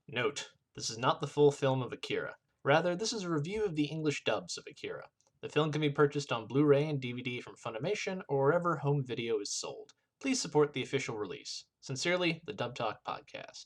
Note: this is not the full film of Akira. Rather, this is a review of the English dubs of Akira. The film can be purchased on Blu-ray and DVD from Funimation or wherever home video is sold. Please support the official release. Sincerely, the Dub Talk Podcast.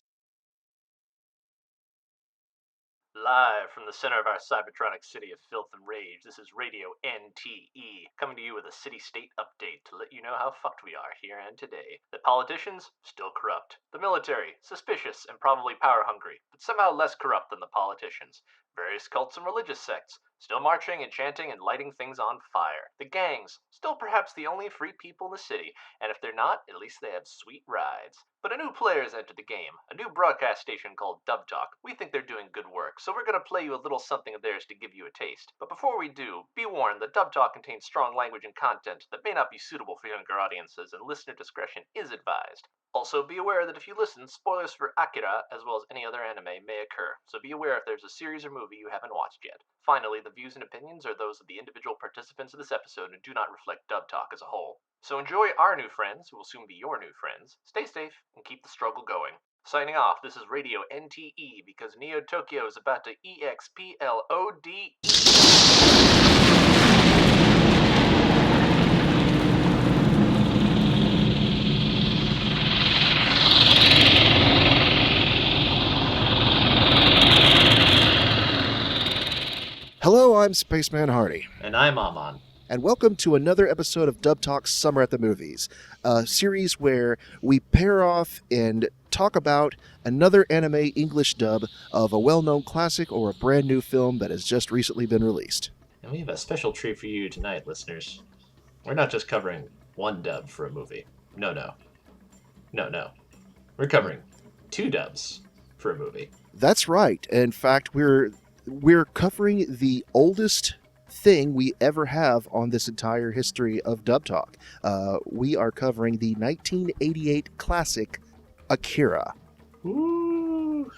Live from the center of our cybertronic city of filth and rage, this is Radio NTE, coming to you with a city-state update to let you know how fucked we are here and today. The politicians, still corrupt. The military, suspicious and probably power-hungry, but somehow less corrupt than the politicians. Various cults and religious sects, still marching and chanting and lighting things on fire. The gangs, still perhaps the only free people in the city, and if they're not, at least they have sweet rides. But a new player has entered the game, a new broadcast station called Dub Talk. We think they're doing good work, so we're going to play you a little something of theirs to give you a taste. But before we do, be warned that Dub Talk contains strong language and content that may not be suitable for younger audiences, and listener discretion is advised. Also, be aware that if you listen, spoilers for Akira, as well as any other anime, may occur, so be aware if there's a series or movie you haven't watched yet. Finally, the views and opinions are those of the individual participants of this episode and do not reflect Dub Talk as a whole. So enjoy our new friends, who will soon be your new friends, stay safe, and keep the struggle going. Signing off, this is Radio NTE, because Neo Tokyo is about to EXPLODE. Hello, I'm Spaceman Hardy. And I'm Amon. And welcome to another episode of Dub Talk's Summer at the Movies, a series where we pair off and talk about another anime English dub of a well-known classic or a brand new film that has just recently been released. And we have a special treat for you tonight, listeners. We're not just covering one dub for a movie. No. We're covering two dubs for a movie. That's right. In fact, we're covering the oldest thing we ever have on this entire history of Dub Talk. We are covering the 1988 classic Akira. Ooh.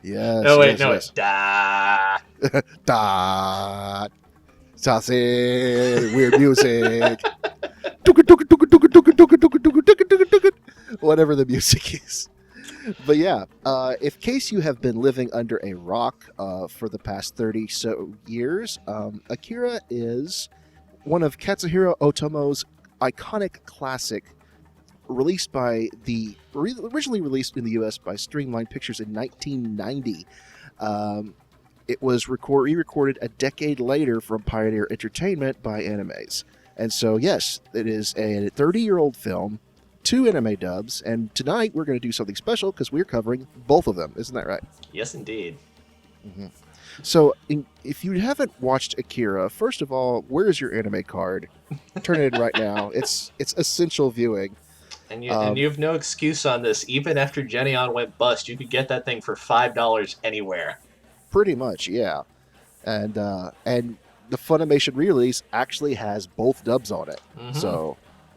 Yes. No, wait, yes. Da. Da. Sassy. Weird music. Whatever the music is. But yeah, in case you have been living under a rock for the past 30 so years, Akira is one of Katsuhiro Otomo's iconic classic, originally released in the U.S. by Streamline Pictures in 1990. It was re-recorded a decade later from Pioneer Entertainment by Animaze. And so, yes, it is a 30-year-old film, 2 anime dubs, and tonight we're going to do something special because we're covering both of them. Isn't that right? Yes, indeed. Mm-hmm. So, if you haven't watched Akira, first of all, where is your anime card? Turn it in right now. It's essential viewing. And you have no excuse on this. Even after Geinoh went bust, you could get that thing for $5 anywhere. Pretty much, yeah. And the Funimation release actually has both dubs on it. Mm-hmm.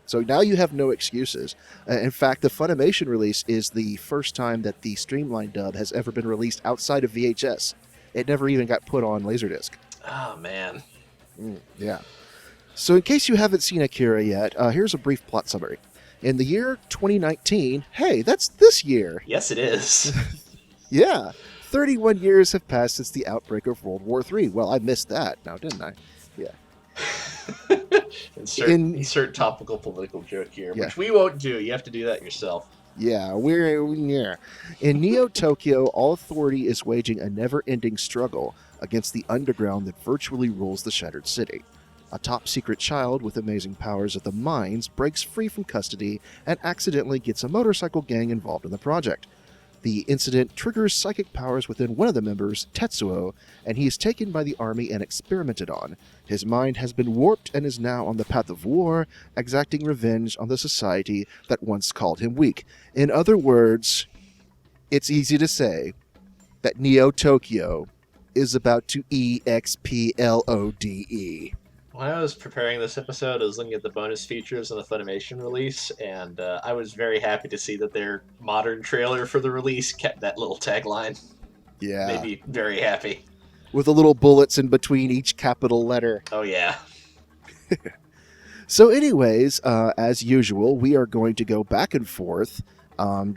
So now you have no excuses. In fact, the Funimation release is the first time that the Streamline dub has ever been released outside of VHS. It never even got put on Laserdisc. Oh, man. Yeah. So in case you haven't seen Akira yet, here's a brief plot summary. In the year 2019, hey, that's this year. Yes, it is. Yeah. 31 years have passed since the outbreak of World War III. Well, I missed that now, didn't I? Yeah. Insert topical political joke here, yeah. Which we won't do. You have to do that yourself. Yeah, in Neo Tokyo, all authority is waging a never-ending struggle against the underground that virtually rules the shattered city. A top-secret child with amazing powers of the mines breaks free from custody and accidentally gets a motorcycle gang involved in the project. The incident triggers psychic powers within one of the members, Tetsuo, and he is taken by the army and experimented on. His mind has been warped and is now on the path of war, exacting revenge on the society that once called him weak. In other words, it's easy to say that Neo Tokyo is about to EXPLODE. When I was preparing this episode, I was looking at the bonus features on the Funimation release, and I was very happy to see that their modern trailer for the release kept that little tagline. Yeah. Made me very happy. With the little bullets in between each capital letter. Oh, yeah. So anyways, as usual, we are going to go back and forth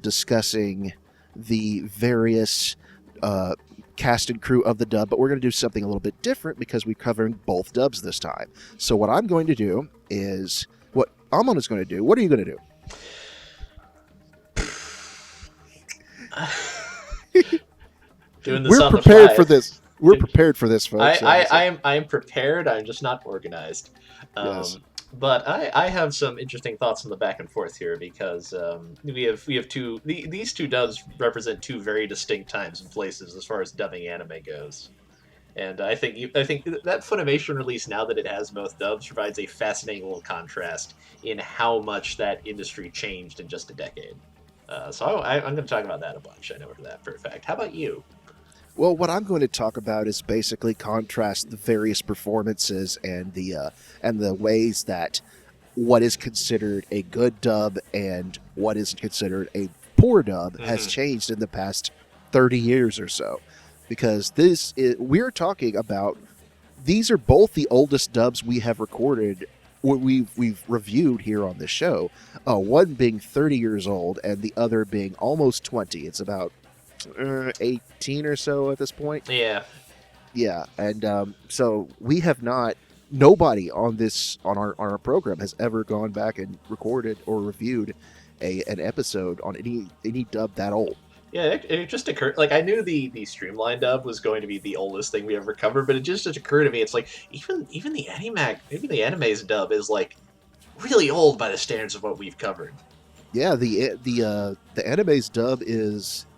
discussing the various cast and crew of the dub, but we're going to do something a little bit different because we're covering both dubs this time. So what I'm going to do is what Amon is going to do. What are you going to do? Doing this We're on prepared the fly. for this. We're prepared for this, folks. I am prepared. I'm just not organized. Yes. But I have some interesting thoughts on the back and forth here because we have two these two dubs represent two very distinct times and places as far as dubbing anime goes. And I think that Funimation release, now that it has both dubs, provides a fascinating little contrast in how much that industry changed in just a decade. So I'm going to talk about that a bunch. I know that for a fact. How about you? Well, what I'm going to talk about is basically contrast the various performances and the ways that what is considered a good dub and what is considered a poor dub has changed in the past 30 years or so. Because we're talking about, these are both the oldest dubs we have recorded, or we've reviewed here on this show. One being 30 years old and the other being almost 20. It's about 18 or so at this point. Yeah, and so we have not. Nobody on our program has ever gone back and recorded or reviewed an episode on any dub that old. Yeah, it just occurred. Like, I knew the Streamline dub was going to be the oldest thing we ever covered, but it just occurred to me. It's like even the Animaze dub is like really old by the standards of what we've covered. Yeah, the Animaze dub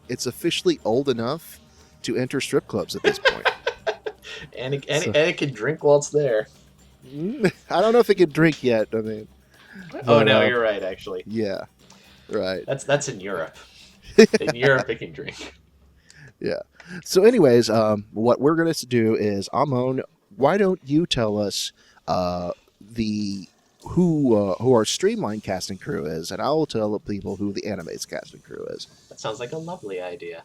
it's officially old enough to enter strip clubs at this point. and it can drink while it's there. I don't know if it can drink yet. I mean, oh no, you're right. Actually, yeah, right. That's in Europe. In Europe, it can drink. Yeah. So, anyways, what we're going to do is, Amon, why don't you tell us who our Streamline casting crew is, and I will tell the people who the Animaze casting crew is. That sounds like a lovely idea.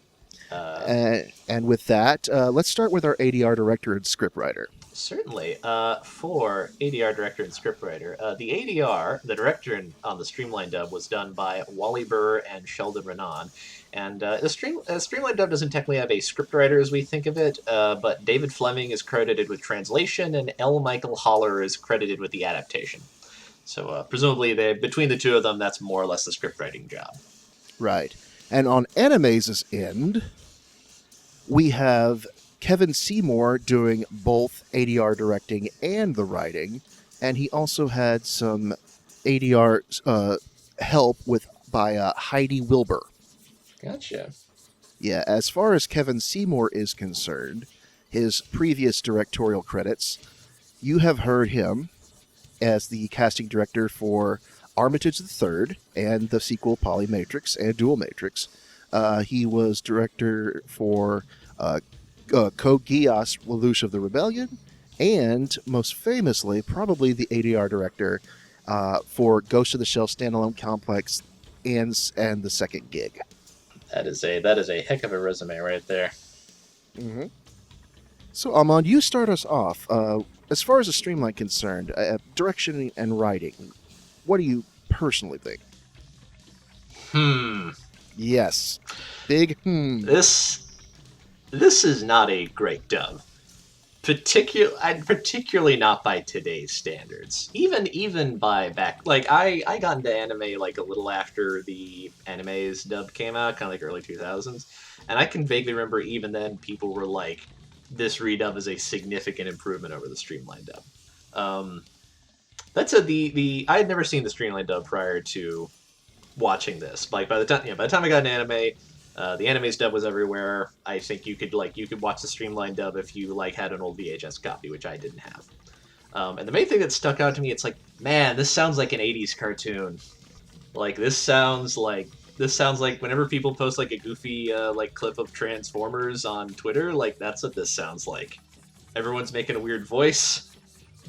And with that, let's start with our ADR director and scriptwriter. Certainly. For ADR director and scriptwriter, the ADR, the director on the Streamline dub, was done by Wally Burr and Sheldon Renan. And the Streamline dub doesn't technically have a scriptwriter as we think of it, but David Fleming is credited with translation, and L. Michael Holler is credited with the adaptation. So presumably, between the two of them, that's more or less the scriptwriting job. Right. And on Animaze's end, we have Kevin Seymour doing both ADR directing and the writing, and he also had some ADR help by Heidi Wilbur. Gotcha. Yeah, as far as Kevin Seymour is concerned, his previous directorial credits, you have heard him as the casting director for Armitage III and the sequel Polymatrix and Dual Matrix. He was director for Code Geass, Lelouch of the Rebellion, and most famously, probably the ADR director for Ghost of the Shell Standalone Complex and the Second Gig. That is a heck of a resume right there. Mm-hmm. So, Amon, you start us off. As far as the Streamline concerned, direction and writing, what do you personally think? Yes. Big This is not a great dub. Particularly not by today's standards. Even by back, like I got into anime like a little after the Anime's dub came out, kind of like early 2000s, and I can vaguely remember even then people were like, "This redub is a significant improvement over the Streamline dub." I had never seen the Streamline dub prior to watching this. Like by the time I got into anime. The Anime's dub was everywhere. I think you could watch the Streamline dub if you had an old VHS copy, which I didn't have. And the main thing that stuck out to me, it's like, man, this sounds like an 80s cartoon. Like this sounds like whenever people post like a goofy clip of Transformers on Twitter, like that's what this sounds like. Everyone's making a weird voice.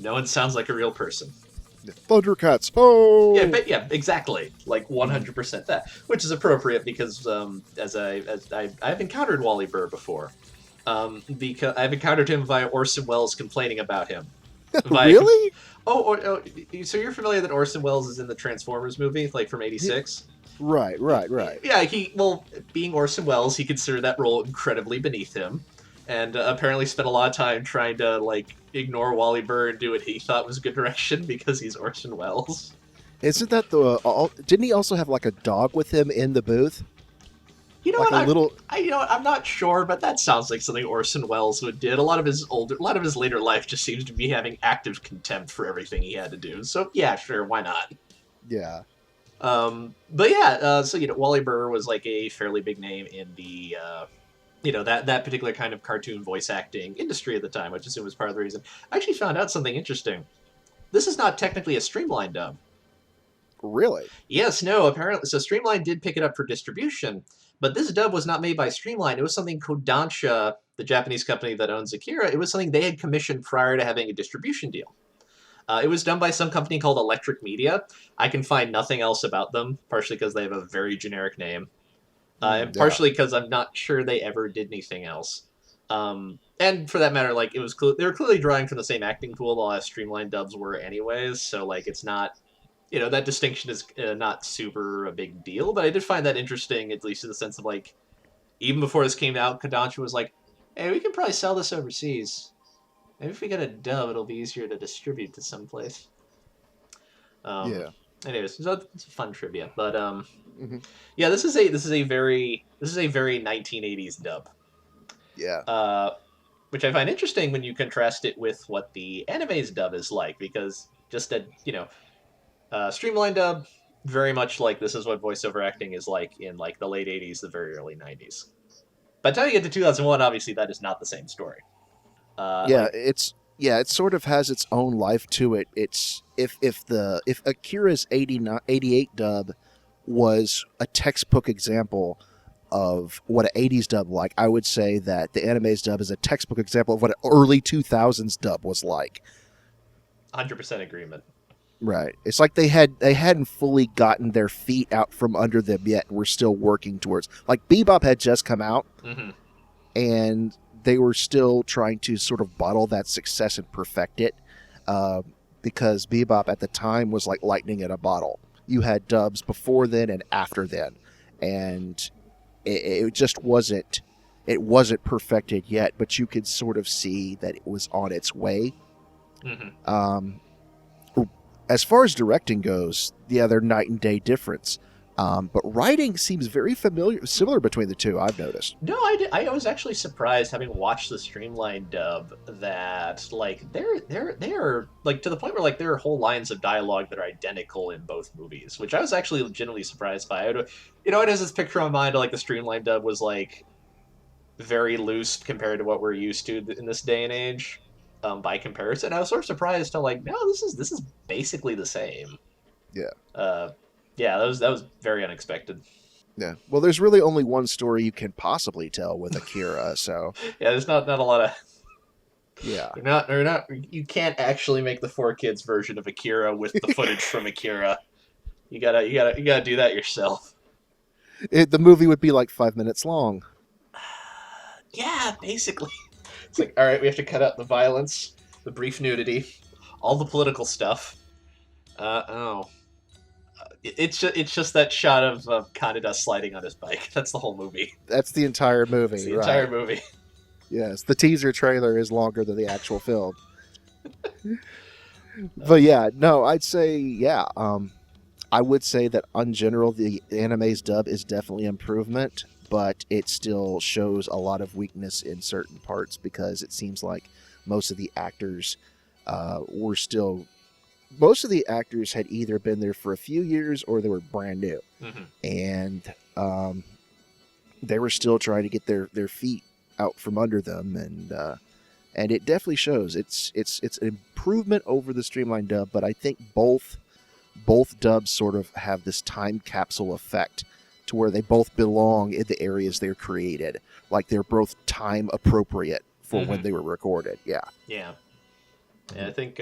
No one sounds like a real person. Thundercats. Oh. Yeah, exactly. Like 100% that, which is appropriate because I've encountered Wally Burr before. Because I've encountered him via Orson Welles complaining about him. Really? So you're familiar that Orson Welles is in the Transformers movie, like from '86? Right. Yeah, being Orson Welles, he considered that role incredibly beneath him, and apparently spent a lot of time trying to like ignore Wally Burr and do what he thought was a good direction because he's Orson Welles. Isn't that didn't he also have like a dog with him in the booth? You know Like what? a little. You know what? I'm not sure, but that sounds like something Orson Welles would did. A lot of his later life just seems to be having active contempt for everything he had to do. So yeah, sure, why not? Yeah. But yeah, so Wally Burr was like a fairly big name in the that particular kind of cartoon voice acting industry at the time, which I assume was part of the reason. I actually found out something interesting. This is not technically a Streamline dub. Really? Yes, no, apparently. So Streamline did pick it up for distribution, but this dub was not made by Streamline. It was something Kodansha, the Japanese company that owns Akira, it was something they had commissioned prior to having a distribution deal. It was done by some company called Electric Media. I can find nothing else about them, partially because they have a very generic name, and Yeah. partially because I'm not sure they ever did anything else. And for that matter, like they were clearly drawing from the same acting pool the last Streamline dubs were, anyways. So like it's not, that distinction is not super a big deal. But I did find that interesting, at least in the sense of like, even before this came out, Kodansha was like, "Hey, we can probably sell this overseas. Maybe if we get a dub, it'll be easier to distribute to someplace." Yeah. Anyways, so it's a fun trivia, but Hmm. yeah, this is a very 1980s dub. Yeah. Which I find interesting when you contrast it with what the Animaze dub is like, because just a streamlined dub, very much like this is what voiceover acting is like in like the late '80s, the very early '90s. By the time you get to 2001, obviously that is not the same story. Yeah. It sort of has its own life to it. It's if Akira's 88 dub was a textbook example of what an 80s dub like, I would say that the Anime's dub is a textbook example of what an early 2000s dub was like. 100% agreement. Right. It's like they hadn't fully gotten their feet out from under them yet, and we're still working towards. Like Bebop had just come out, Mm-hmm. and they were still trying to sort of bottle that success and perfect it, because Bebop at the time was like lightning in a bottle. You had dubs before then and after then, and it just wasn't. It wasn't perfected yet, but you could sort of see that it was on its way. Mm-hmm. As far as directing goes, yeah, they're night and day difference. But writing seems very similar between the two. I've noticed. No, I was actually surprised, having watched the Streamline dub, that like they're like to the point where like there are whole lines of dialogue that are identical in both movies, which I was actually legitimately surprised by. It has this picture in my mind of like the Streamline dub was like very loose compared to what we're used to in this day and age. By comparison, I was sort of surprised to like, no, this is basically the same. Yeah. Yeah, that was very unexpected. Yeah. Well, there's really only one story you can possibly tell with Akira, so Yeah, there's not a lot of. yeah. They're not. You can't actually make the 4Kids version of Akira with the footage from Akira. You gotta do that yourself. The movie would be like 5 minutes long. Yeah, basically. It's like, all right, we have to cut out the violence, the brief nudity, all the political stuff. It's just that shot of Kaneda sliding on his bike. That's the whole movie. That's the entire movie. It's the right. entire movie. Yes, the teaser trailer is longer than the actual film. But yeah, no, I'd say yeah. I would say that in general, the anime's dub is definitely improvement, but it still shows a lot of weakness in certain parts because it seems like most of the actors were still. Most of the actors had either been there for a few years or they were brand new, Mm-hmm. and they were still trying to get their feet out from under them, and it definitely shows. It's an improvement over the Streamline dub, but I think both dubs sort of have this time capsule effect to where they both belong in the areas they're created, like they're both time appropriate for when they were recorded. Yeah. Yeah. I think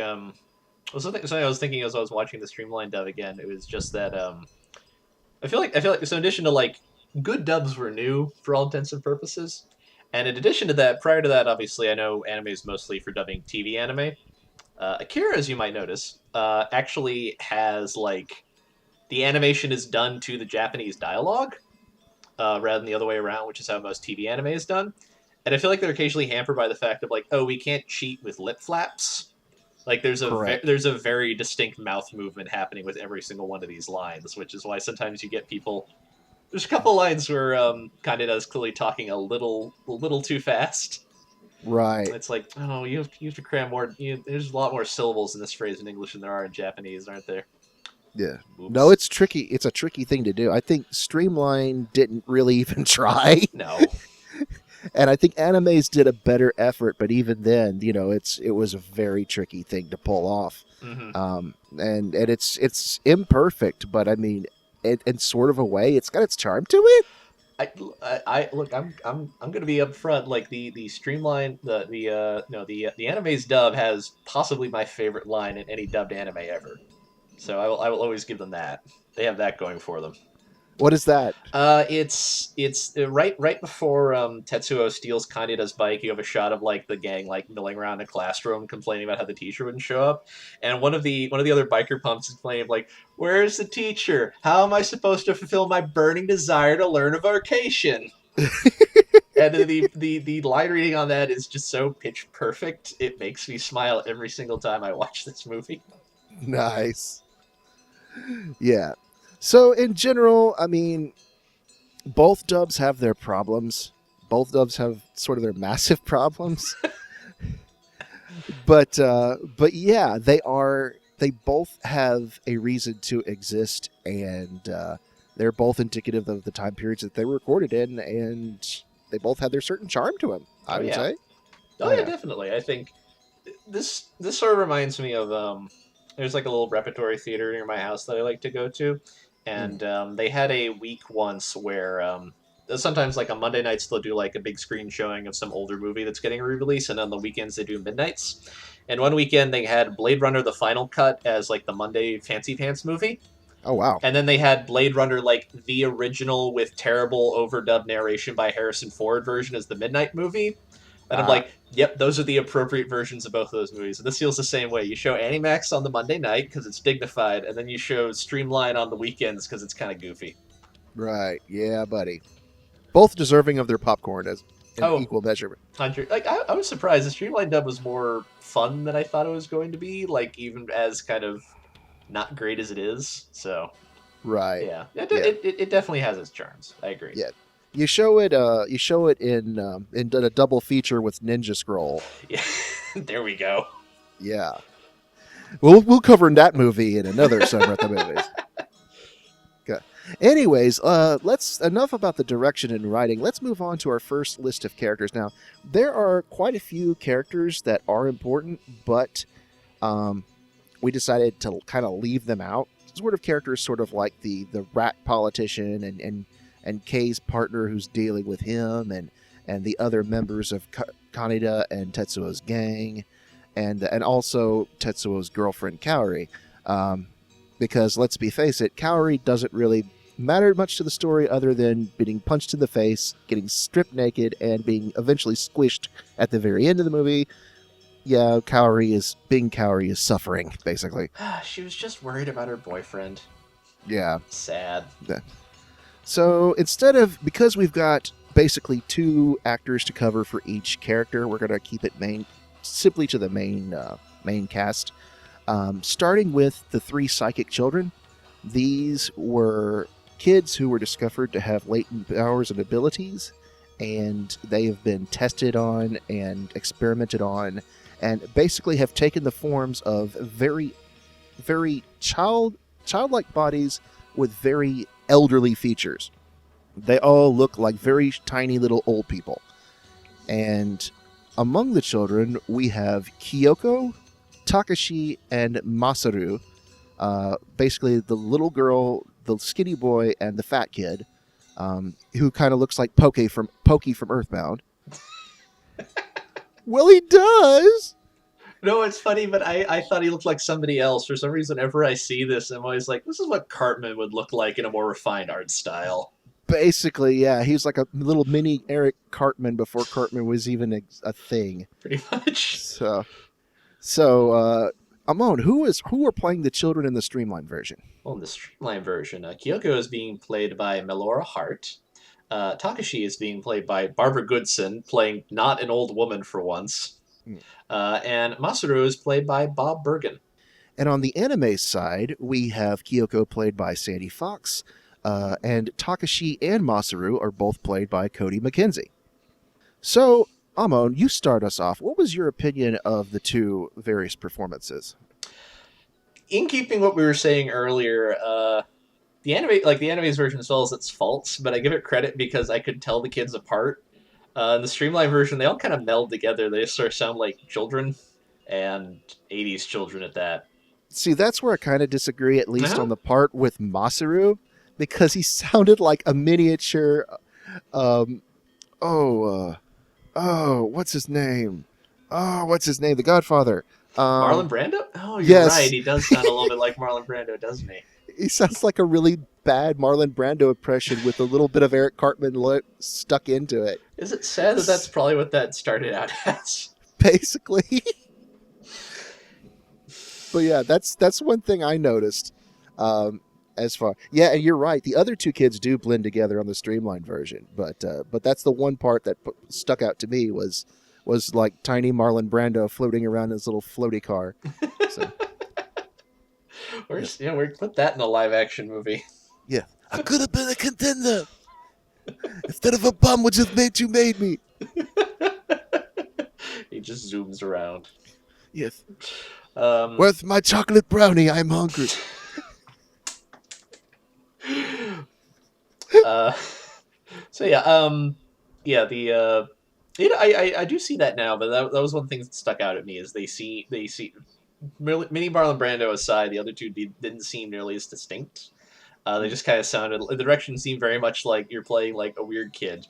something I was thinking as I was watching the Streamline dub again. It was just that I feel like so in addition to like good dubs were new for all intents and purposes, and in addition to that, prior to that, obviously I know anime is mostly for dubbing TV anime. Akira, as you might notice, actually has like the animation is done to the Japanese dialogue rather than the other way around, which is how most TV anime is done. And I feel like they're occasionally hampered by the fact of like, oh, we can't cheat with lip flaps. Like Correct. there's a very distinct mouth movement happening with every single one of these lines, which is why sometimes you get people. There's a couple lines where Kaneda is clearly talking a little too fast. Right. It's like, oh, you have to cram more. There's a lot more syllables in this phrase in English than there are in Japanese, aren't there? Yeah. No, Oops. it's tricky. It's a tricky thing to do. I think Streamline didn't really even try. No. And I think Animaze did a better effort, but even then, it was a very tricky thing to pull off. Hmm. And it's imperfect, but I mean, in sort of a way, it's got its charm to it. I look. I'm gonna be upfront. Like the streamline the no the anime's dub has possibly my favorite line in any dubbed anime ever. So I will always give them that. They have that going for them. What is that? It's right before Tetsuo steals Kaneda's bike. You have a shot of like the gang like milling around a classroom, complaining about how the teacher wouldn't show up, and one of the other biker pumps is complaining like, "Where's the teacher? How am I supposed to fulfill my burning desire to learn a vocation?" And then the line reading on that is just so pitch perfect. It makes me smile every single time I watch this movie. Nice. Yeah. So in general, I mean, both dubs have their problems. Both dubs have sort of their massive problems. But yeah, they both have a reason to exist, and they're both indicative of the time periods that they were recorded in, and they both have their certain charm to them, I Oh would yeah, say. oh yeah, definitely. I think this sort of reminds me of there's like a little repertory theater near my house that I like to go to, Mm. and they had a week once where sometimes like on Monday nights they'll do like a big screen showing of some older movie that's getting re-released, and on the weekends they do midnights. And one weekend they had Blade Runner: The Final Cut as like the Monday Fancy Pants movie, Oh, wow. and then they had Blade Runner like the original with terrible overdub narration by Harrison Ford version as the midnight movie. And I'm Ah, like, yep, those are the appropriate versions of both of those movies. And this feels the same way. You show Animax on the Monday night because it's dignified, and then you show Streamline on the weekends because it's kind of goofy. right. Yeah, buddy. Both deserving of their popcorn as in Oh, equal measurement. 100. Like, I was surprised. The Streamline dub was more fun than I thought it was going to be, like, even as kind of not great as it is. So, Right. yeah. Yeah. It definitely has its charms. I agree. Yeah. You show it. You show it in a double feature with Ninja Scroll. Yeah. There we go. Yeah. We'll cover that movie in another summer at the movies. Okay. Anyways, let's enough about the direction and writing. Let's move on to our first list of characters. Now, there are quite a few characters that are important, but we decided to kind of leave them out. Sort of characters, sort of like the rat politician and Kei's partner who's dealing with him, and the other members of Kaneda and Tetsuo's gang, and also Tetsuo's girlfriend Kaori. Because let's face it, Kaori doesn't really matter much to the story other than being punched in the face, getting stripped naked, and being eventually squished at the very end of the movie. Yeah, Kaori is suffering, basically. She was just worried about her boyfriend. Yeah. Sad. So because we've got basically two actors to cover for each character, we're gonna keep it simply to the main cast. Starting with the three psychic children. These were kids who were discovered to have latent powers and abilities, and they have been tested on and experimented on, and basically have taken the forms of very, very childlike bodies with very elderly features. They all look like very tiny little old people. And among the children, we have Kyoko, Takashi, and Masaru. Basically, the little girl, the skinny boy, and the fat kid, who kind of looks like Pokey from Earthbound. Well, he does. No, it's funny, but I thought he looked like somebody else. For some reason, whenever I see this, I'm always like, this is what Cartman would look like in a more refined art style. Basically, yeah, he's like a little mini Eric Cartman before Cartman was even a thing. Pretty much. So Amon, who are playing the children in the Streamline version? Well, in the Streamline version, Kyoko is being played by Melora Hart. Takashi is being played by Barbara Goodson, playing not an old woman for once. Mm. And Masaru is played by Bob Bergen. And on the anime side, we have Kyoko played by Sandy Fox, and Takashi and Masaru are both played by Cody McKenzie. So, Amon, you start us off. What was your opinion of the two various performances? In keeping what we were saying earlier, the Animaze version still has its faults, but I give it credit because I could tell the kids apart. In the Streamline version, they all kind of meld together. They just sort of sound like children, and 80s children at that. See, that's where I kind of disagree, at least on the part with Masaru, because he sounded like a miniature. What's his name? The Godfather. Marlon Brando? Oh, you're yes. right. He does sound a little bit like Marlon Brando, doesn't he? He sounds like a really bad Marlon Brando impression with a little bit of Eric Cartman stuck into it. Is it sad that that's probably what that started out as? Basically. But yeah, that's one thing I noticed. And you're right. The other two kids do blend together on the Streamline version, but that's the one part that stuck out to me was like tiny Marlon Brando floating around in his little floaty car. So. We put that in a live action movie. Yeah, I could have been a contender instead of a bum, which is you made me. He just zooms around. Yes. Where's my chocolate brownie? I'm hungry. I do see that now, but that was one thing that stuck out at me is they see Mini Marlon Brando aside, the other two didn't seem nearly as distinct. They just kind of sounded, the direction seemed very much like you're playing like a weird kid,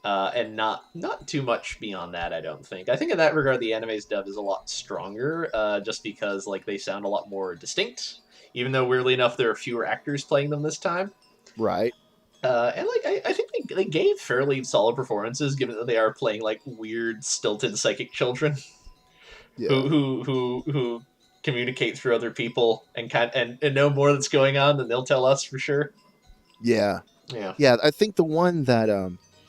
and not too much beyond that. I don't think. I think in that regard, the Animaze dub is a lot stronger, just because like they sound a lot more distinct. Even though weirdly enough, there are fewer actors playing them this time. Right. And like I think they gave fairly solid performances, given that they are playing like weird, stilted psychic children, who communicate through other people and know more that's going on than they'll tell us for sure. Yeah. I think the one that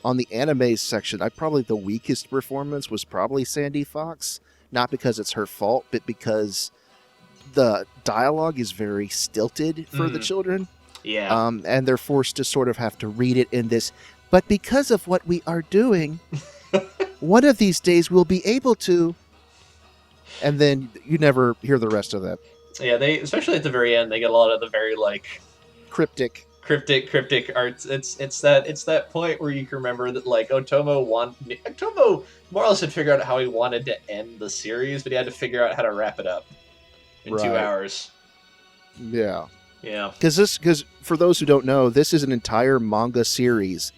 on the anime section, probably the weakest performance was probably Sandy Fox, not because it's her fault, but because the dialogue is very stilted for the children. Yeah. And they're forced to sort of have to read it in this, but because of what we are doing, one of these days we'll be able to, and then you never hear the rest of that. Yeah, they, especially at the very end, they get a lot of the very like cryptic arts. It's that point where you can remember that like Otomo more or less had figured out how he wanted to end the series, but he had to figure out how to wrap it up in 2 hours. Yeah. Yeah. Because for those who don't know, this is an entire manga series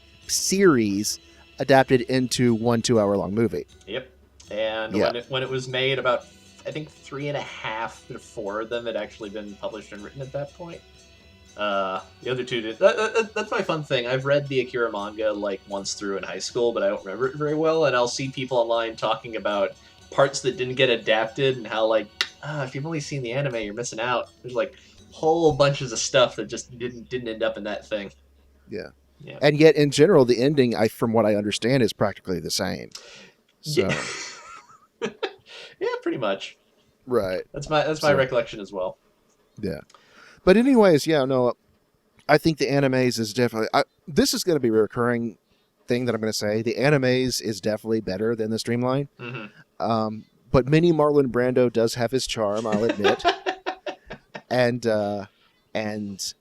adapted into 1 2-hour-long movie. Yep. And when it was made, about I think 3.5 to 4 of them had actually been published and written at that point. The other two did. That's my fun thing. I've read the Akira manga like once through in high school, but I don't remember it very well. And I'll see people online talking about parts that didn't get adapted and how like if you've only seen the anime, you're missing out. There's like whole bunches of stuff that just didn't end up in that thing. Yeah. And yet, in general, the ending, from what I understand, is practically the same. So. Yeah, pretty much. Right. That's my recollection as well. Yeah. But anyways, I think the Animaze is definitely... this is going to be a recurring thing that I'm going to say. The Animaze is definitely better than the Streamline. Mm-hmm. But Mini Marlon Brando does have his charm, I'll admit. And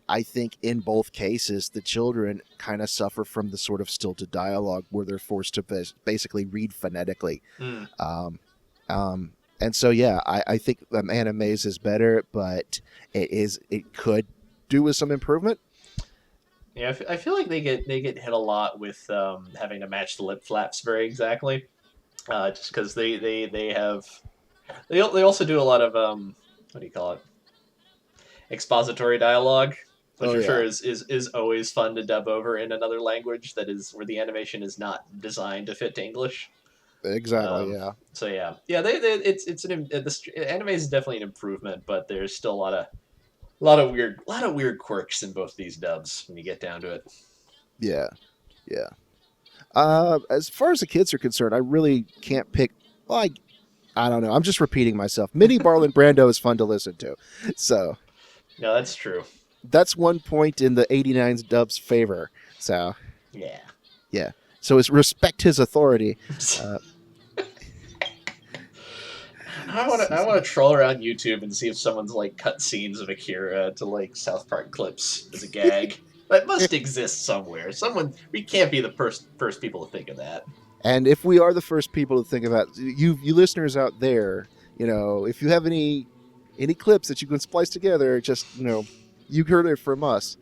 I think in both cases, the children kind of suffer from the sort of stilted dialogue where they're forced to basically read phonetically. And so, I think Animaze is better, but it could do with some improvement. Yeah, I feel like they get hit a lot with having to match the lip flaps very exactly, just because they also do a lot of what do you call it? Expository dialogue, which I'm sure is always fun to dub over in another language that is where the animation is not designed to fit to English. Exactly. Yeah. So yeah. Anime is definitely an improvement, but there's still a lot of weird quirks in both these dubs when you get down to it. Yeah. Yeah. As far as the kids are concerned, I really can't pick. Well, I don't know. I'm just repeating myself. Mini Barlin Brando is fun to listen to. So No, that's true. that's one point in the 89's dub's favor. So, Yeah. yeah. So it's respect his authority. I want to troll around YouTube and see if someone's like cut scenes of Akira to like South Park clips as a gag. That must exist somewhere. We can't be the first people to think of that. And if we are the first people to think about you listeners out there, if you have any clips that you can splice together, just you heard it from us.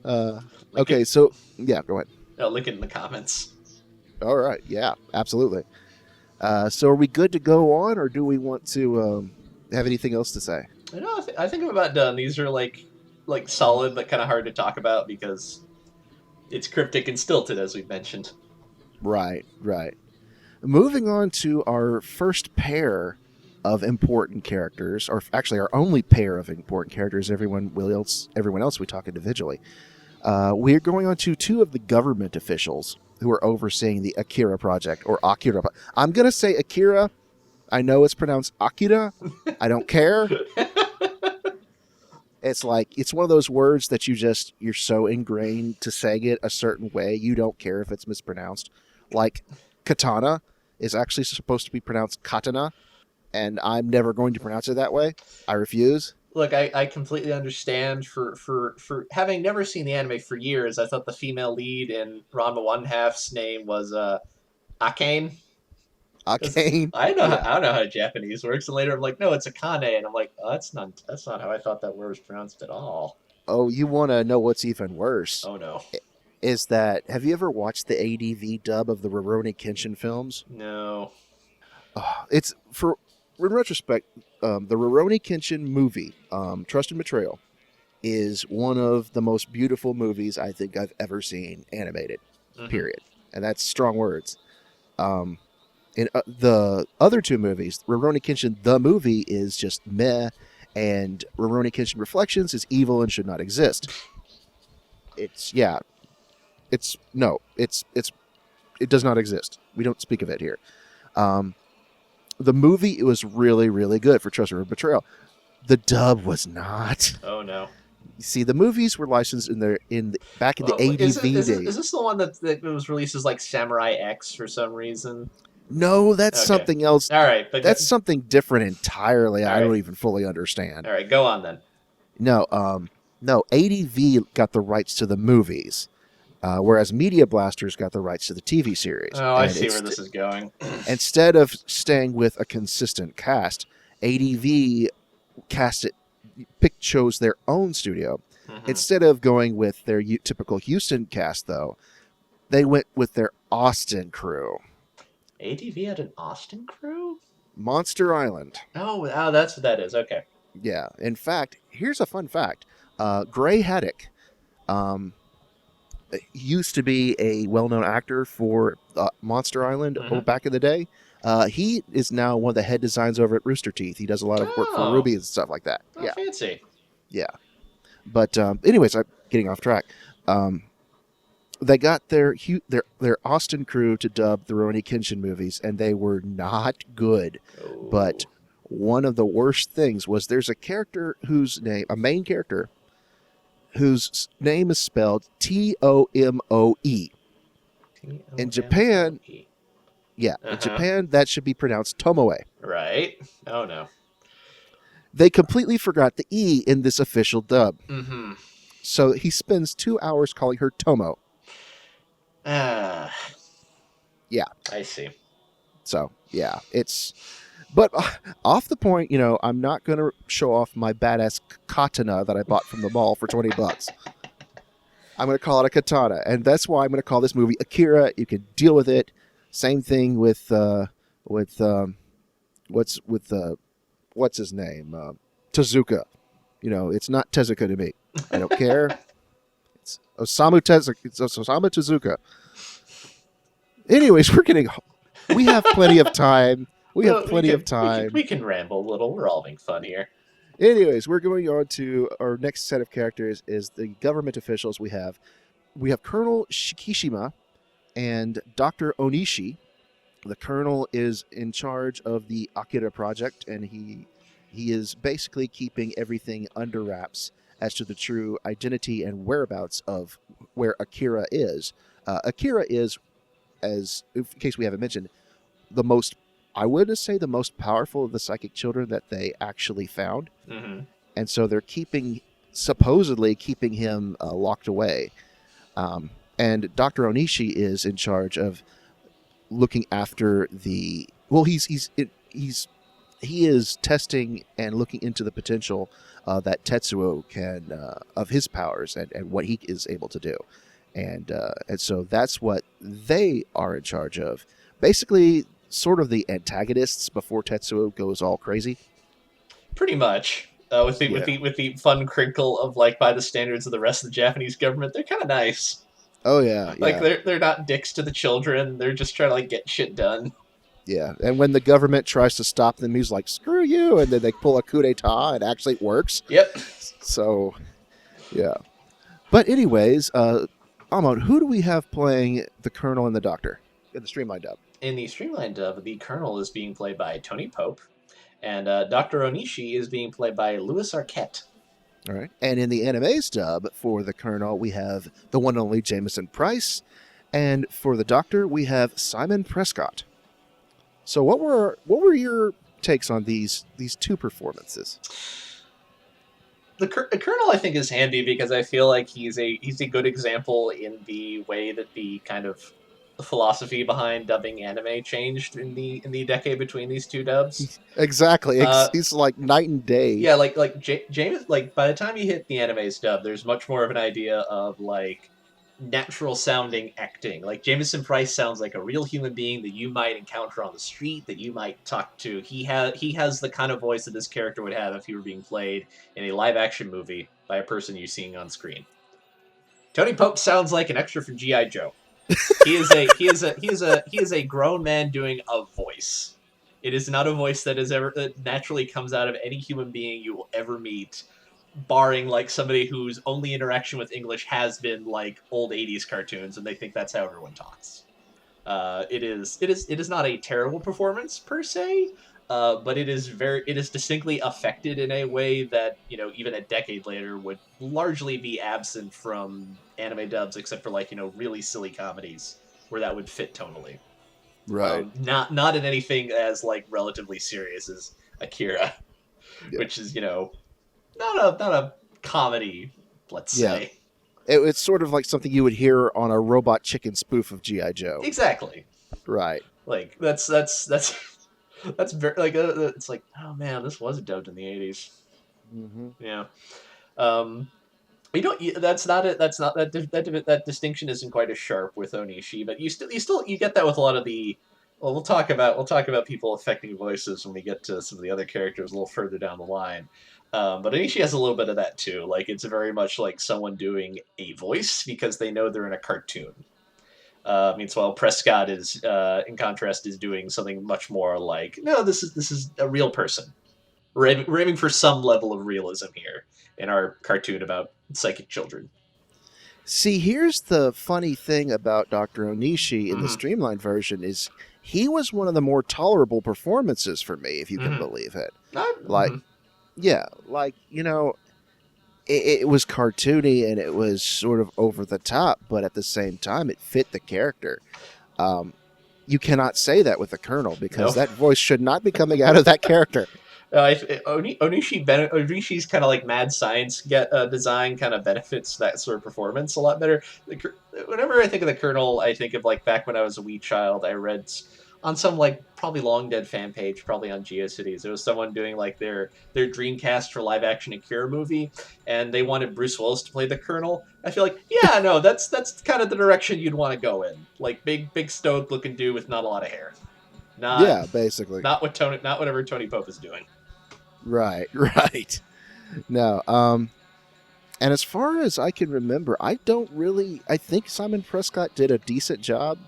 Okay, so yeah, go ahead. Link it in the comments. All right, yeah, absolutely. So are we good to go on, or do we want to have anything else to say? I think I'm about done. These are like solid, but kind of hard to talk about because it's cryptic and stilted, as we've mentioned. Right. Moving on to our first pair of important characters, or actually our only pair of important characters. Everyone else we talk individually. We're going on to two of the government officials who are overseeing the Akira project, or Akira. I'm going to say Akira. I know it's pronounced Akira. I don't care. It's one of those words that you're so ingrained to saying it a certain way, you don't care if it's mispronounced. Like katana is actually supposed to be pronounced katana, and I'm never going to pronounce it that way. I refuse. Look, I completely understand. For having never seen the anime for years, I thought the female lead in Ranma 1/2's name was Akane. Akane. I don't know how Japanese works, and later I'm like, no, it's Akane, and I'm like, oh, that's not how I thought that word was pronounced at all. Oh, you want to know what's even worse? Oh no. Is that, have you ever watched the ADV dub of the Rurouni Kenshin films? No. In retrospect, the Rurouni Kenshin movie, Trust and Betrayal, is one of the most beautiful movies I think I've ever seen animated, period. And that's strong words. In the other two movies, Rurouni Kenshin, the movie, is just meh, and Rurouni Kenshin Reflections is evil and should not exist. It does not exist. We don't speak of it here. The movie, it was really, really good for Trust and Betrayal. The dub was not. Oh no. You see, the movies were licensed back in the ADV days. Is this the one that was released as like Samurai X for some reason? No, that's something else. All right, but that's something different entirely. All I right. don't even fully understand. All right, go on then. No, ADV got the rights to the movies, whereas Media Blasters got the rights to the TV series. Oh, I see where this is going. Instead of staying with a consistent cast, ADV chose their own studio. Instead of going with their typical Houston cast, though, they went with their Austin crew. ADV had an Austin crew? Monster Island. Oh, that's what that is. Okay. Yeah. In fact, here's a fun fact. Gray Haddock used to be a well-known actor for Monster Island back in the day. He is now one of the head designs over at Rooster Teeth. He does a lot of work for Ruby and stuff like that. Oh, fancy. Yeah. But anyways, I'm getting off track. They got their Austin crew to dub the Rurouni Kenshin movies, and they were not good. Oh. But one of the worst things was there's a main character, whose name is spelled Tomoe. In Japan, in Japan that should be pronounced Tomoe. Right. Oh no. They completely forgot the E in this official dub. Mm-hmm. So he spends 2 hours calling her Tomo. Yeah. I see. So, yeah, but off the point, I'm not going to show off my badass katana that I bought from the mall for $20. I'm going to call it a katana, and that's why I'm going to call this movie Akira. You can deal with it. Same thing with what's his name? Tezuka. It's not Tezuka to me. I don't care. It's Osamu Tezuka. Anyways, we're getting We have plenty of time. We have Well, plenty of we time. can ramble a little. We're all having fun here. Anyways, we're going on to our next set of characters is the government officials we have Colonel Shikishima and Dr. Onishi. The colonel is in charge of the Akira project, and he is basically keeping everything under wraps as to the true identity and whereabouts of where Akira is. Akira is, as in case we haven't mentioned, the most, I would say, the most powerful of the psychic children that they actually found, Mm-hmm. and so they're supposedly keeping him locked away. And Dr. Onishi is in charge of looking after the. Well, he is testing and looking into the potential that Tetsuo can of his powers and what he is able to do, and so that's what they are in charge of. Basically, sort of the antagonists before Tetsuo goes all crazy. Pretty much. With the Yeah. with the fun crinkle of like by the standards of the rest of the Japanese government, they're kind of nice. Oh yeah, Like yeah, they're not dicks to the children. They're just trying to like get shit done. yeah. And when the government tries to stop them, he's like, "Screw you!" And then they pull a coup d'état, and actually it works. Yep. So yeah. But anyways, Amon, who do we have playing the Colonel and the Doctor in the Streamline dub? In the Streamline dub, the Colonel is being played by Tony Pope, and Dr. Onishi is being played by Louis Arquette. All right. And in the Animaze dub for the Colonel, we have the one and only Jameson Price, and for the Doctor, we have Simon Prescott. So what were your takes on these two performances? The Colonel, I think, is handy because I feel like he's a good example in the way that the kind of philosophy behind dubbing anime changed in the decade between these two dubs. Exactly. He's like night and day. Yeah, like James, like by the time you hit the Animaze dub, there's much more of an idea of like natural sounding acting. Like Jameson Price sounds like a real human being that you might encounter on the street, that you might talk to. He has the kind of voice that this character would have if he were being played in a live action movie by a person you're seeing on screen. Tony Pope sounds like an extra from G.I. Joe. He is a grown man doing a voice. It is not a voice that naturally comes out of any human being you will ever meet, barring like somebody whose only interaction with English has been like old 80s cartoons and they think that's how everyone talks. It is not a terrible performance per se, but it is distinctly affected in a way that, you know, even a decade later would largely be absent from anime dubs, except for like, you know, really silly comedies where that would fit tonally. Right. Not in anything as like relatively serious as Akira, Yeah. which is, you know, not a comedy, let's say. It's sort of like something you would hear on a Robot Chicken spoof of G.I. Joe. Exactly. Right. Like that's very like it's like, oh man, this was dubbed in the 80s. Mm-hmm. Yeah. You don't. That's not it. That's not that distinction isn't quite as sharp with Onishi, but you get that with a lot of the. Well, we'll talk about people affecting voices when we get to some of the other characters a little further down the line. But Onishi has a little bit of that too. Like it's very much like someone doing a voice because they know they're in a cartoon. Meanwhile, Prescott is, in contrast, is doing something much more like, no, this is a real person. We're aiming for some level of realism here in our cartoon about psychic children. See, here's the funny thing about Dr. Onishi in the Streamline version is he was one of the more tolerable performances for me, if you can believe it. Yeah, like, you know, it was cartoony and it was sort of over the top, but at the same time, it fit the character. You cannot say that with the Colonel because that voice should not be coming out of that character. Onishi's kind of like mad science design kind of benefits that sort of performance a lot better. Whenever I think of the Colonel, I think of like back when I was a wee child, I read on some like probably long dead fan page, probably on GeoCities, there was someone doing like their Dreamcast for live action Akira movie, and they wanted Bruce Willis to play the Colonel. I feel like, yeah, no, that's kind of the direction you'd want to go in, like big stoic looking dude with not a lot of hair. Basically. Not whatever Tony Pope is doing. Right. No, and as far as I can remember, I think Simon Prescott did a decent job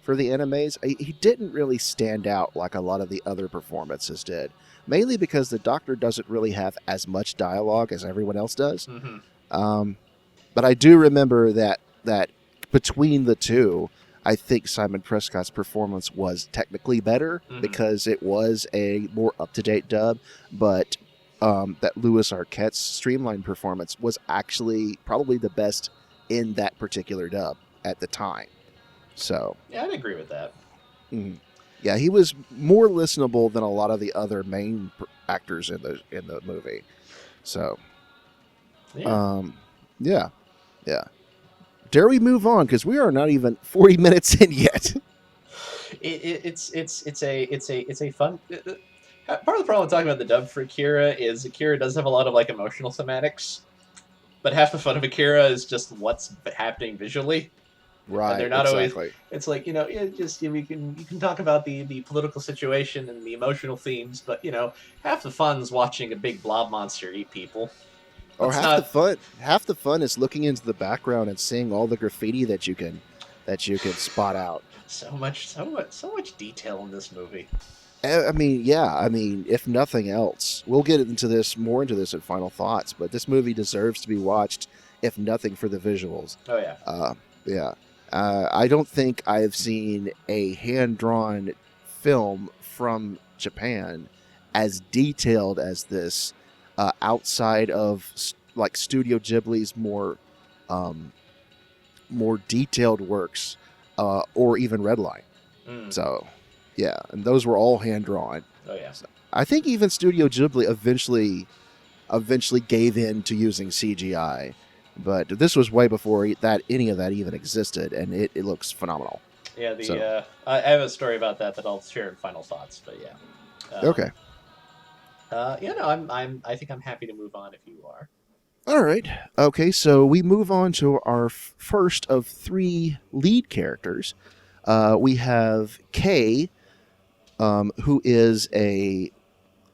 for the Animaze. He didn't really stand out like a lot of the other performances did, mainly because the Doctor doesn't really have as much dialogue as everyone else does. But I do remember that between the two, I think Simon Prescott's performance was technically better because it was a more up-to-date dub, but that Louis Arquette's Streamline performance was actually probably the best in that particular dub at the time. So yeah, I'd agree with that. Yeah, he was more listenable than a lot of the other main actors in the movie. So, yeah. Dare we move on, because we are not even 40 minutes in yet. It's a fun. Part of the problem with talking about the dub for Akira is Akira does have a lot of like emotional thematics, but half the fun of Akira is just what's happening visually. Right, and they're not exactly. always. It's like, you can talk about the political situation and the emotional themes, but half the fun's watching a big blob monster eat people. Or half the fun is looking into the background and seeing all the graffiti that you can spot out. So much detail in this movie. I mean, if nothing else, we'll get more into this in final thoughts, but this movie deserves to be watched, if nothing for the visuals. Oh yeah. Yeah. I don't think I've seen a hand-drawn film from Japan as detailed as this, outside of like Studio Ghibli's more detailed works, or even Redline. So, yeah, and those were all hand-drawn. Oh yeah. So, I think even Studio Ghibli eventually gave in to using CGI. But this was way before any of that even existed, and it looks phenomenal. Yeah, I have a story about that I'll share in final thoughts. But yeah. Okay. I think I'm happy to move on if you are. All right. Okay, so we move on to our first of 3 lead characters. We have Kay, who is I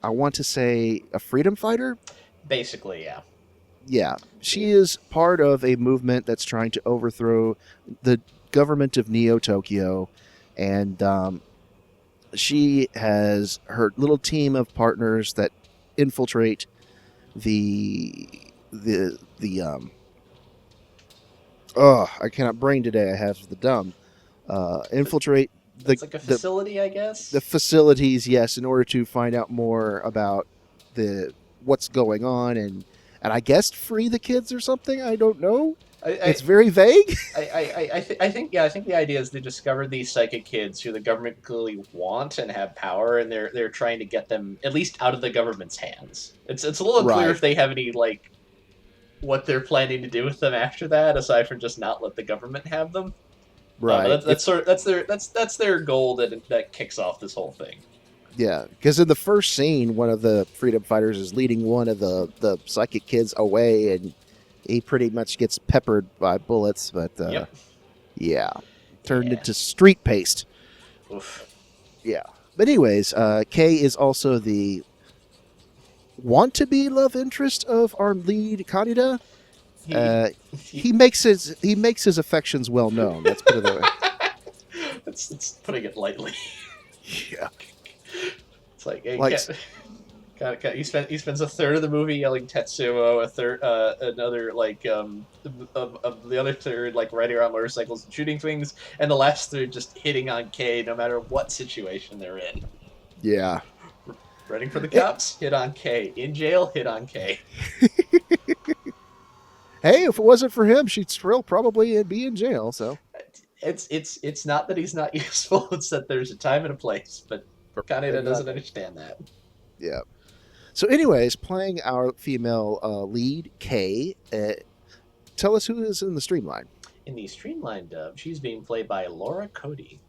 want to say a freedom fighter. Basically, yeah. Yeah, she is part of a movement that's trying to overthrow the government of Neo Tokyo, and she has her little team of partners that infiltrate I cannot brain today. I have the dumb. Infiltrate it's like a facility, I guess. The facilities, yes, in order to find out more about what's going on and I guess free the kids or something. I don't know. It's very vague. I think the idea is they discover these psychic kids who the government clearly want and have power, and they're trying to get them at least out of the government's hands. It's a little unclear if they have any like what they're planning to do with them after that, aside from just not let the government have them. Right. That's their goal that kicks off this whole thing. Yeah, because in the first scene, one of the freedom fighters is leading one of the psychic kids away, and he pretty much gets peppered by bullets, but turned into street paste. Oof. Yeah. But anyways, Kay is also the want-to-be love interest of our lead, Kaneda. He makes his affections well known. Let's put it that way. That's putting it lightly. Yeah. It's like, hey, he spends a third of the movie yelling Tetsuo, a third, another like of the other third like riding around motorcycles and shooting things, and the last third just hitting on Kay no matter what situation they're in. Yeah. Running for the cops, hit on Kay. In jail, hit on Kay. Hey, if it wasn't for him, she'd still probably be in jail. So it's not that he's not useful; it's that there's a time and a place. But Kaneda doesn't understand that. Yeah. So, anyways, playing our female lead, Kay, tell us who is in the Streamline. In the Streamline dub, she's being played by Laura Cody.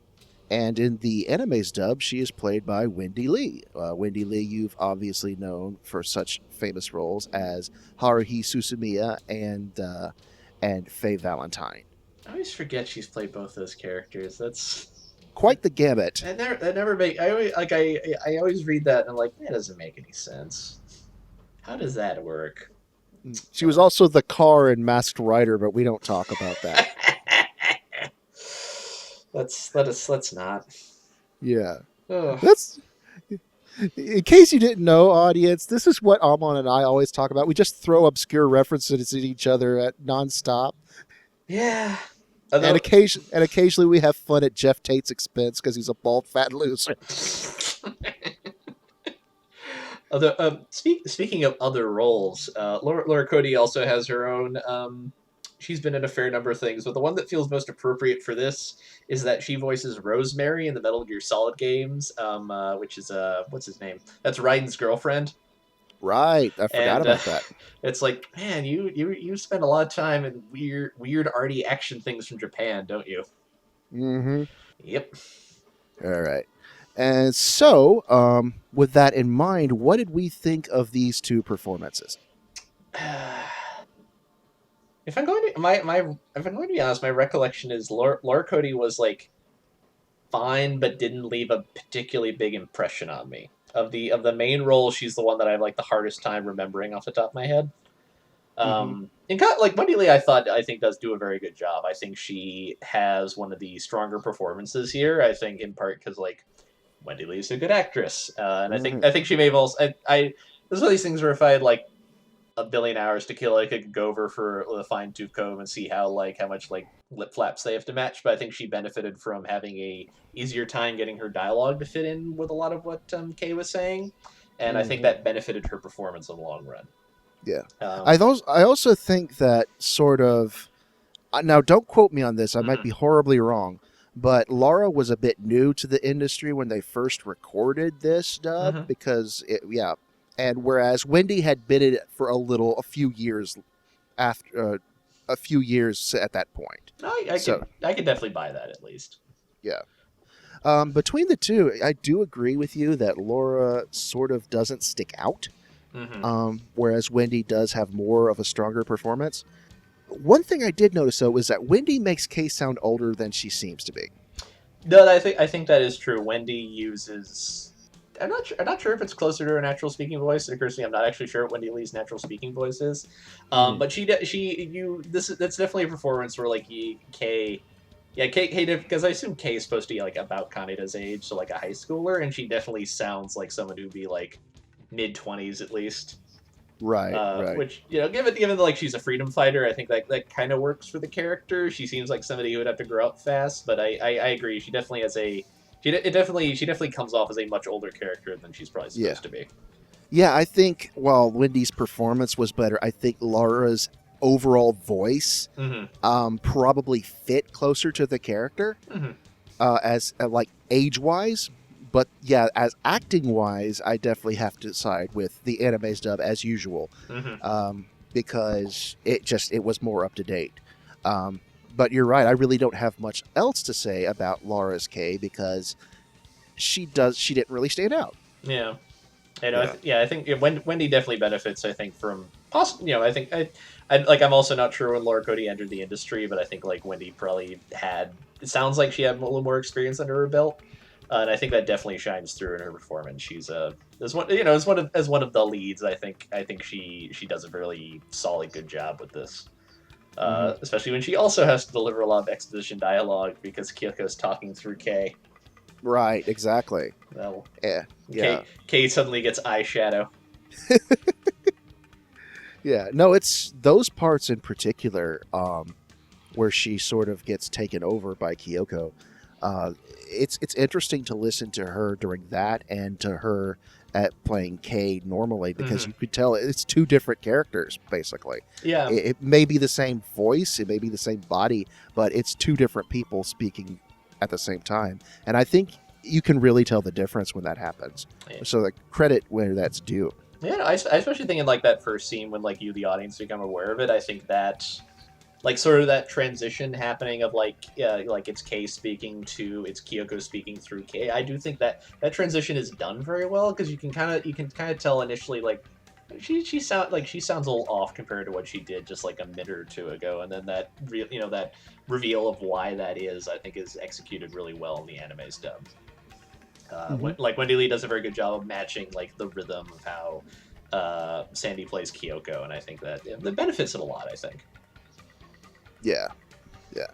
And in the Animaze dub, she is played by Wendy Lee. Wendy Lee, you've obviously known for such famous roles as Haruhi Susumiya and Faye Valentine. I always forget she's played both those characters. That's quite the gamut. That never make. I always read that and I'm like, that doesn't make any sense. How does that work? She was also the car in Masked Rider, but we don't talk about that. let's not. Yeah. Ugh. That's in case you didn't know, audience, this is what Amon and I always talk about. We just throw obscure references at each other at nonstop. Yeah. And Although occasionally we have fun at Jeff Tate's expense because he's a bald fat loser. Although, speaking of other roles, Laura Cody also has her own. She's been in a fair number of things, but the one that feels most appropriate for this is that she voices Rosemary in the Metal Gear Solid games, which is what's his name? That's Raiden's girlfriend. Right. I forgot And about that. it's like, man, you spend a lot of time in weird arty action things from Japan, don't you? Mm-hmm. Yep. All right. And so, with that in mind, what did we think of these two performances? If I'm going to if I'm going to be honest, my recollection is Laura Cody was like fine, but didn't leave a particularly big impression on me. Of the main role, she's the one that I have like the hardest time remembering off the top of my head. Mm-hmm. And like Wendy Lee, I think does do a very good job. I think she has one of the stronger performances here. I think in part because like Wendy Lee's a good actress, and Mm-hmm. I think she may have also I there's one of these things where if I had like a billion hours to kill, I could go over for the fine tooth comb and see how much like lip flaps they have to match. But I think she benefited from having a easier time getting her dialogue to fit in with a lot of what Kay was saying, and I think Mm-hmm. that benefited her performance in the long run. Yeah. Um, I also think that sort of. Now, don't quote me on this. I might be horribly wrong. But Laura was a bit new to the industry when they first recorded this dub mhm. because, yeah. And whereas Wendy had been in it for a few years after, a few years at that point. No, So, I could definitely buy that at least. yeah. Between the two, I do agree with you that Laura sort of doesn't stick out, whereas Wendy does have more of a stronger performance. One thing I did notice though is that Wendy makes Kay sound older than she seems to be. No, I think that is true. Wendy uses. I'm not sure if it's closer to her natural speaking voice. And personally, I'm not actually sure what Wendy Lee's natural speaking voice is. Mm. But that's definitely a performance where like Kay, yeah, Kay, because I assume Kay is supposed to be like about Kaneda's age, so like a high schooler, and she definitely sounds like someone who'd be like mid-20s at least. Right, right. Which given that like she's a freedom fighter, I think that kind of works for the character. She seems like somebody who would have to grow up fast, but I agree. She definitely has a she definitely comes off as a much older character than she's probably Yeah. supposed to be. Yeah, I think while Wendy's performance was better, I think Laura's overall voice probably fit closer to the character as like age wise. But yeah, as acting wise, I definitely have to side with the Animaze dub as usual because it was more up to date. But you're right, I really don't have much else to say about Laura's K because she didn't really stand out. Yeah. I think Wendy definitely benefits. I think from I think I'm also not sure when Laura Cody entered the industry, but I think like Wendy probably had. It sounds like she had a little more experience under her belt, and I think that definitely shines through in her performance. She's as one of the leads. I think she does a really solid good job with this. Especially when she also has to deliver a lot of exposition dialogue because Kyoko's talking through Kay. Right, exactly. Well, yeah. Kay suddenly gets eyeshadow. Yeah, no, it's those parts in particular where she sort of gets taken over by Kyoko. It's interesting to listen to her during that and to her at playing Kay normally because you could tell it's two different characters basically. Yeah, It may be the same voice, it may be the same body, but it's two different people speaking at the same time, and I think you can really tell the difference when that happens. Yeah. So, like, credit where that's due. Yeah, I especially think in like that first scene when like you, the audience, become aware of it. I think that like sort of that transition happening of like it's Kay speaking to it's Kyoko speaking through Kay. I do think that transition is done very well because you can kind of tell initially like she sounds a little off compared to what she did just like a minute or two ago, and then that that reveal of why that is, I think, is executed really well in the Animaze dub. Like Wendy Lee does a very good job of matching like the rhythm of how Sandy plays Kyoko, and I think that benefits it a lot. I think. Yeah, yeah.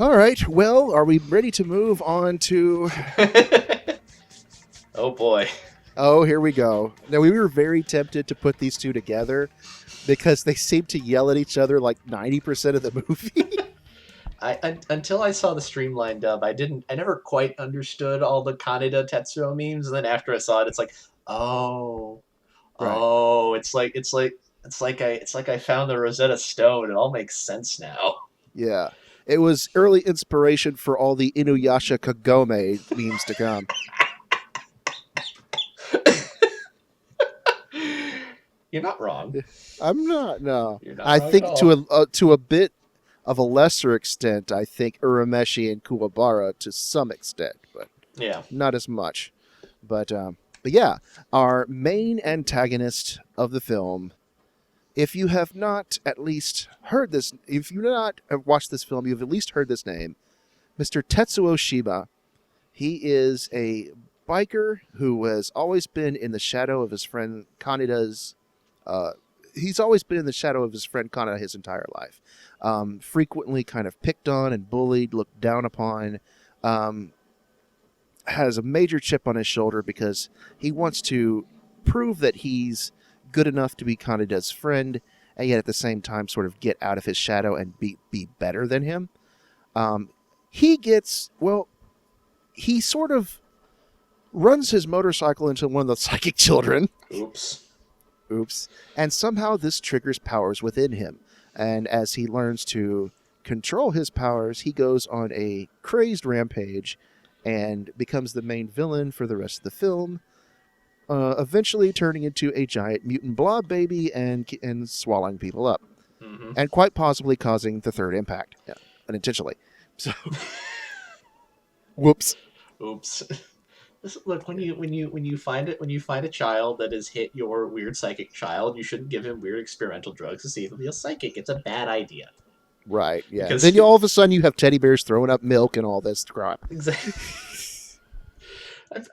All right. Well, are we ready to move on to? Oh boy. Oh, here we go. Now we were very tempted to put these two together because they seem to yell at each other like 90% of the movie. Until I saw the Streamline dub, I never quite understood all the Kaneda Tetsuo memes. And then after I saw it, it's like, oh, Right. oh, it's like I found the Rosetta Stone. It all makes sense now. Yeah. It was early inspiration for all the Inuyasha Kagome memes to come. You're not wrong. I'm not. No. You're not I wrong think at all. to a bit of a lesser extent, I think Urameshi and Kuwabara to some extent, but Yeah. not as much. But yeah, our main antagonist of the film. If you have not at least heard this, if you not have watched this film, you've at least heard this name, Mr. Tetsuo Shima. He is a biker who has always been in the shadow of his friend Kaneda's. He's always been in the shadow of his friend Kaneda his entire life. Frequently kind of picked on and bullied, looked down upon. Has a major chip on his shoulder because he wants to prove that he's good enough to be Kaneda's friend, and yet at the same time sort of get out of his shadow and be better than him. He sort of runs his motorcycle into one of the psychic children. Oops. And somehow this triggers powers within him. And as he learns to control his powers, he goes on a crazed rampage and becomes the main villain for the rest of the film, eventually turning into a giant mutant blob baby and swallowing people up. Mm-hmm. And quite possibly causing the third impact, unintentionally. So, whoops. Oops. Look, when you find a child that has hit your weird psychic child, you shouldn't give him weird experimental drugs to see if he'll be psychic. It's a bad idea. Right. Yeah. Because then all of a sudden you have teddy bears throwing up milk and all this crap. Exactly.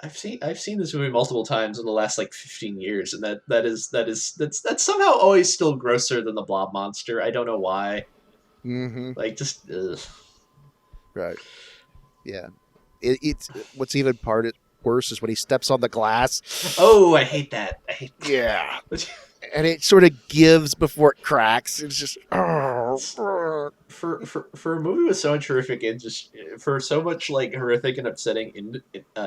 I've seen this movie multiple times in the last like 15 years, and that's somehow always still grosser than the blob monster. I don't know why. Mm-hmm. Like just ugh. Right. Yeah. It's what's even worse is when he steps on the glass. Oh, I hate that. Yeah. And it sort of gives before it cracks. It's just for a movie with so much horrific and just for so much like horrific and upsetting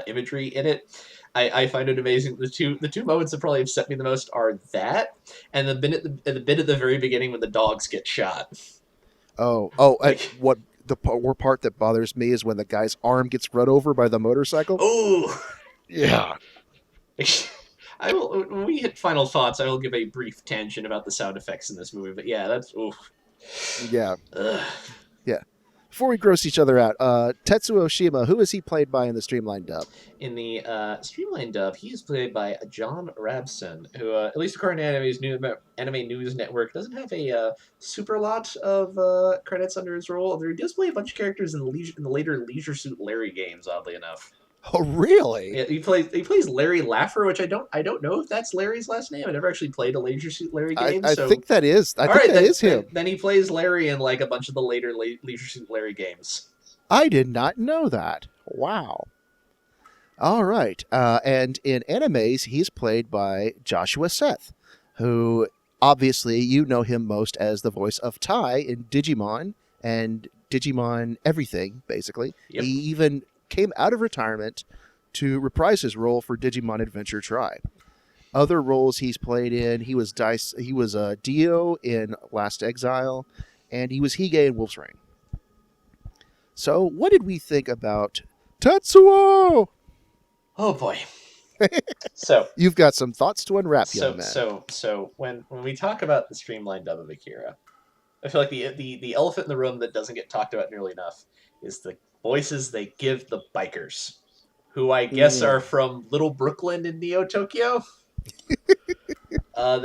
imagery in it, I find it amazing. The two moments that probably upset me the most are that and the bit at the very beginning when the dogs get shot. What the part that bothers me is when the guy's arm gets run over by the motorcycle. Oh, yeah. When we hit final thoughts, I will give a brief tangent about the sound effects in this movie. But yeah, that's oof. Yeah. Ugh. Yeah. Before we gross each other out, Tetsuo Shima, who is he played by in the Streamline dub? In the Streamline dub, he is played by John Rabson, who, at least according to Anime News Network, doesn't have a super lot of credits under his role. Although he does play a bunch of characters in the later Leisure Suit Larry games, oddly enough. Oh, really? Yeah, he plays Larry Laffer, which I don't know if that's Larry's last name. I never actually played a Leisure Suit Larry game. I think that is. I think that is him. Then he plays Larry in like a bunch of the later Leisure Suit Larry games. I did not know that. Wow. All right. And in Animaze, he's played by Joshua Seth, who obviously you know him most as the voice of Tai in Digimon and Digimon Everything, basically. Yep. He even came out of retirement to reprise his role for Digimon Adventure Tribe. Other roles he's played in, he was Dio in Last Exile, and he was Hige in Wolf's Rain. So, what did we think about Tetsuo? Oh boy. So you've got some thoughts to unwrap, young man. So when we talk about the Streamline dub of Akira, I feel like the elephant in the room that doesn't get talked about nearly enough is the voices they give the bikers, who I guess are from Little Brooklyn in Neo Tokyo. I'll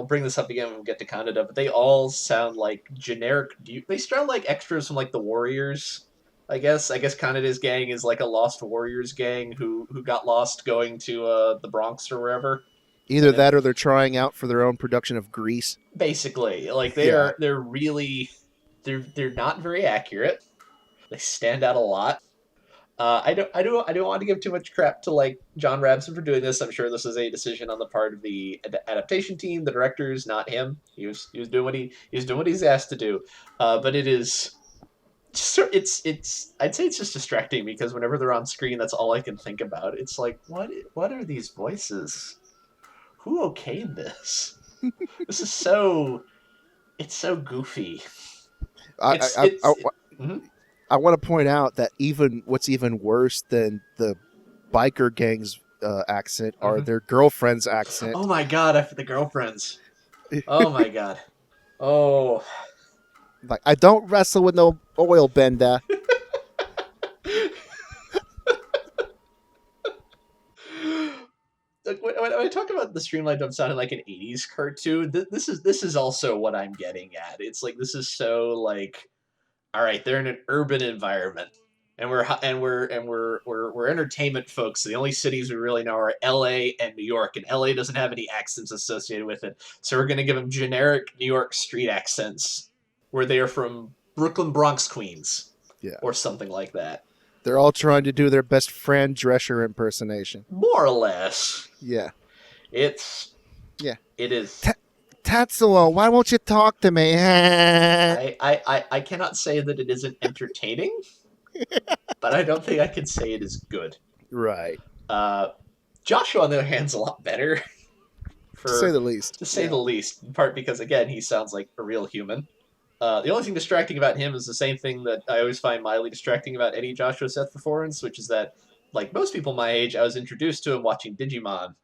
bring this up again when we get to Kaneda, but they all sound like generic. They sound like extras from like the Warriors. I guess Kaneda's gang is like a Lost Warriors gang who got lost going to the Bronx or wherever. Either that or they're trying out for their own production of Grease. Basically, like they're really they're not very accurate. They stand out a lot. I don't want to give too much crap to like John Rabson for doing this. I'm sure this is a decision on the part of the adaptation team, the directors, not him. He was doing what he's asked to do. But it is it's I'd say it's just distracting because whenever they're on screen, that's all I can think about. It's like what are these voices? Who okayed this? This is it's so goofy. Mhm. I want to point out that what's even worse than the biker gang's accent are their girlfriend's accent. Oh my god, after the girlfriends. Oh my god. Oh. Like, I don't wrestle with no oil bender. Like, when I talk about the Streamline dub sounding like an '80s cartoon, this is also what I'm getting at. It's like this is so like, all right, they're in an urban environment, and we're entertainment folks. So the only cities we really know are L.A. and New York, and L.A. doesn't have any accents associated with it, so we're gonna give them generic New York street accents, where they are from Brooklyn, Bronx, Queens, or something like that. They're all trying to do their best Fran Drescher impersonation. More or less. Yeah. It is. Tetsuo, why won't you talk to me? I cannot say that it isn't entertaining, but I don't think I can say it is good. Right. Joshua, on the other hand, is a lot better. To say the least. To say the least. In part because, again, he sounds like a real human. The only thing distracting about him is the same thing that I always find mildly distracting about any Joshua Seth performance, which is that, like most people my age, I was introduced to him watching Digimon.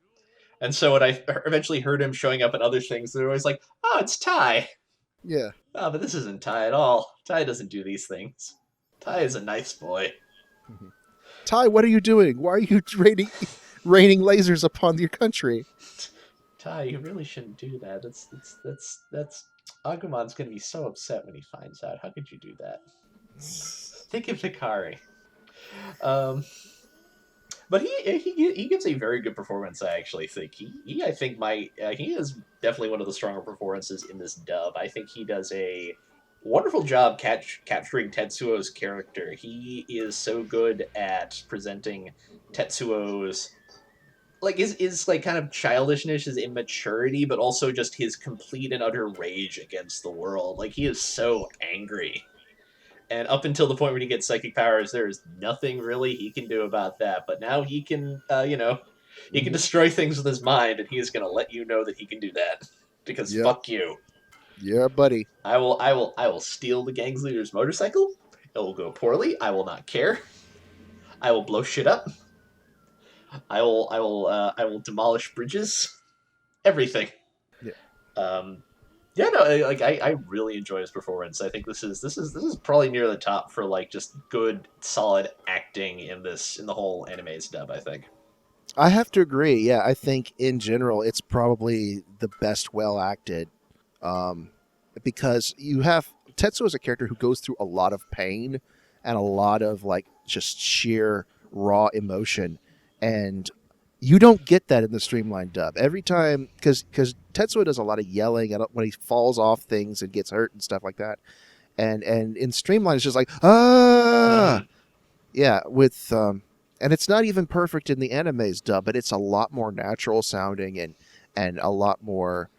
And so when I eventually heard him showing up in other things, they're always like, oh, it's Tai. Yeah. Oh, but this isn't Tai at all. Tai doesn't do these things. Tai is a nice boy. Mm-hmm. Tai, what are you doing? Why are you raining lasers upon your country? Tai, you really shouldn't do that. That's Agumon's gonna be so upset when he finds out. How could you do that? Think of Hikari. But he gives a very good performance. I actually think he is definitely one of the stronger performances in this dub. I think he does a wonderful job capturing Tetsuo's character. He is so good at presenting Tetsuo's like is like kind of childishness, his immaturity, but also just his complete and utter rage against the world. Like he is so angry. And up until the point when he gets psychic powers, there's nothing really he can do about that. But now he can, he can destroy things with his mind, and he is going to let you know that he can do that. Because fuck you. Yeah, buddy. I will steal the gang's leader's motorcycle. It will go poorly. I will not care. I will blow shit up. I will demolish bridges. Everything. Yeah. I really enjoy his performance. I think this is probably near the top for like just good, solid acting in the whole Animaze dub. I think. I have to agree. Yeah, I think in general it's probably the best well acted, because you have Tetsuo is a character who goes through a lot of pain and a lot of like just sheer raw emotion, and you don't get that in the Streamline dub. Every time, because Tetsuo does a lot of yelling when he falls off things and gets hurt and stuff like that. And in Streamline, it's just like, yeah, with, and it's not even perfect in the Animaze dub, but it's a lot more natural sounding and a lot more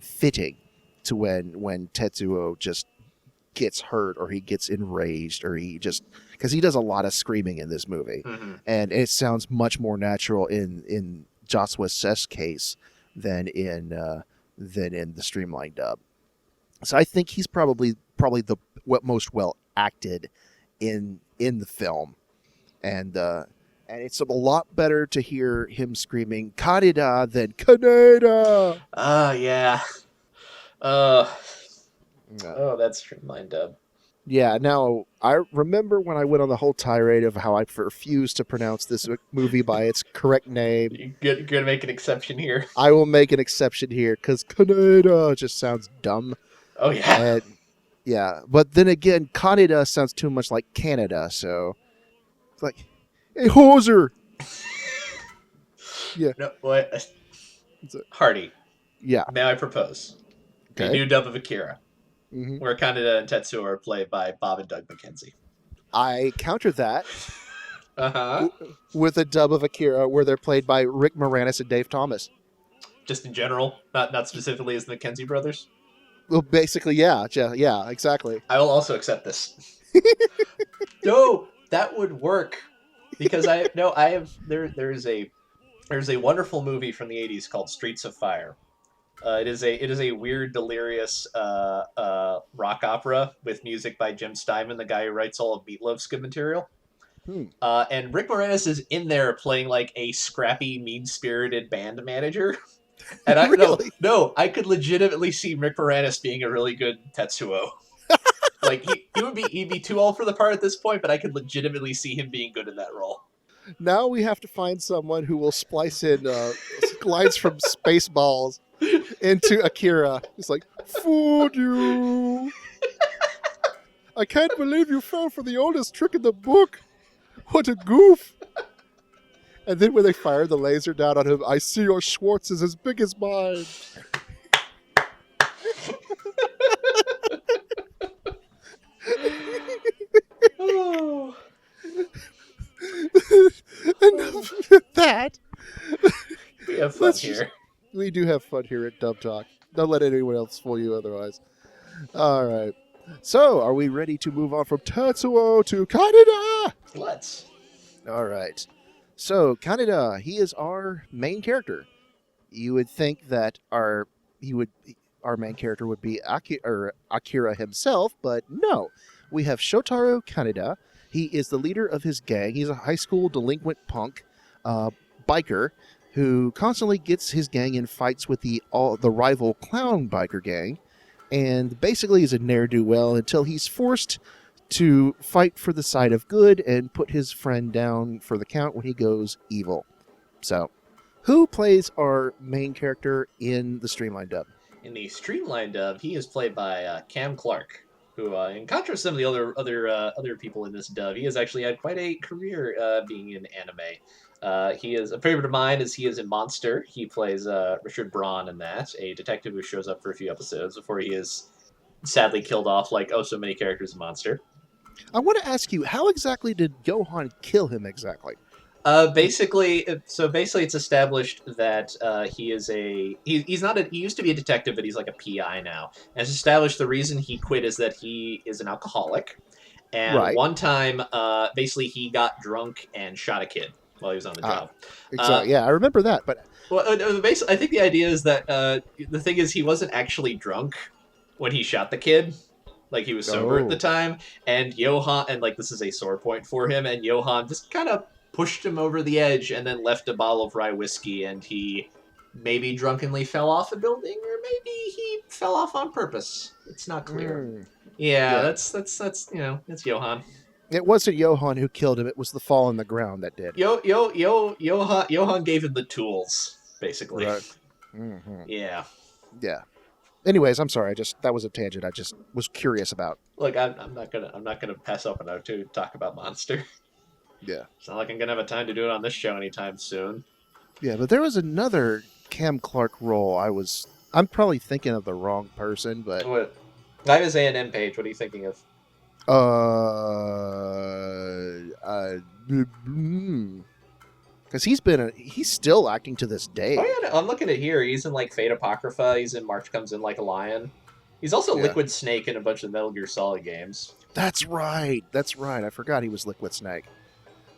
fitting to when Tetsuo just gets hurt or he gets enraged or he just, because he does a lot of screaming in this movie, and it sounds much more natural in Joshua Seth's case than in the Streamline dub. So I think he's probably the most well acted in the film, and it's a lot better to hear him screaming Kaneda than Kaneda. Yeah. Oh, that's Streamline dub. Yeah, now, I remember when I went on the whole tirade of how I refused to pronounce this movie by its correct name. You're going to make an exception here. I will make an exception here, because Kaneda just sounds dumb. Oh, yeah. And, yeah, but then again, Kaneda sounds too much like Canada, so it's like, hey, hoser! Yeah. No, what? Hardy. Yeah. May I propose? Okay. A new dub of Akira. Mm-hmm. where Kaneda and Tetsuo are played by Bob and Doug McKenzie. I counter that Uh-huh. with a dub of Akira where they're played by Rick Moranis and Dave Thomas. Just in general, not specifically as the McKenzie brothers. Well, basically, yeah, exactly. I will also accept this. No, that would work because there's a wonderful movie from the 80s called Streets of Fire. It is a weird, delirious rock opera with music by Jim Steinman, the guy who writes all of Meatloaf's good material. And Rick Moranis is in there playing like a scrappy, mean-spirited band manager. And I Really? no, I could legitimately see Rick Moranis being a really good Tetsuo. Like he'd be too old for the part at this point, but I could legitimately see him being good in that role. Now we have to find someone who will splice in lines from Spaceballs into Akira. It's like, fooled you. I can't believe you fell for the oldest trick in the book. What a goof. And then when they fire the laser down on him, I see your Schwartz is as big as mine. Oh. Enough of that. We have fun here. We do have fun here at Dub Talk. Don't let anyone else fool you otherwise. All right. So, are we ready to move on from Tetsuo to Kaneda? Let's. All right. So, Kaneda, he is our main character. You would think that our main character would be Akira himself, but no. We have Shotaro Kaneda. He is the leader of his gang. He's a high school delinquent punk biker who constantly gets his gang in fights with the rival clown biker gang, and basically is a ne'er-do-well until he's forced to fight for the side of good and put his friend down for the count when he goes evil. So, who plays our main character in the Streamline dub? In the Streamline dub, he is played by Cam Clark, who, in contrast to some of the other people in this dub, he has actually had quite a career being in anime. He is a favorite of mine, as he is in Monster. He plays Richard Braun in that, a detective who shows up for a few episodes before he is sadly killed off like so many characters in Monster. I want to ask you, how exactly did Johan kill him exactly? Basically, it's established that he used to be a detective, but he's like a PI now. And it's established the reason he quit is that he is an alcoholic. And One time, basically, he got drunk and shot a kid while he was on the job. Exactly. Yeah, I remember that. But I think the idea is that the thing is he wasn't actually drunk when he shot the kid. Like, he was sober at the time. And Johan, and like this is a sore point for him, and Johan just kind of pushed him over the edge and then left a bottle of rye whiskey, and he maybe drunkenly fell off a building, or maybe he fell off on purpose. It's not clear. Yeah, that's it's Johan. It wasn't Johan who killed him, it was the fall on the ground that did. Johan gave him the tools, basically. Right. Mm-hmm. Yeah. Yeah. Anyways, I'm sorry. That was a tangent I just was curious about. Look, I'm not gonna pass up enough to talk about Monster. Yeah. It's not like I'm gonna have a time to do it on this show anytime soon. Yeah, but there was another Cam Clark role. I'm probably thinking of the wrong person, but What? I have his A&M page. What are you thinking of? Because he's still acting to this day. Oh yeah, I'm looking at here. He's in like Fate Apocrypha. He's in March Comes In Like a Lion. He's also Liquid Snake in a bunch of Metal Gear Solid games. That's right. I forgot he was Liquid Snake.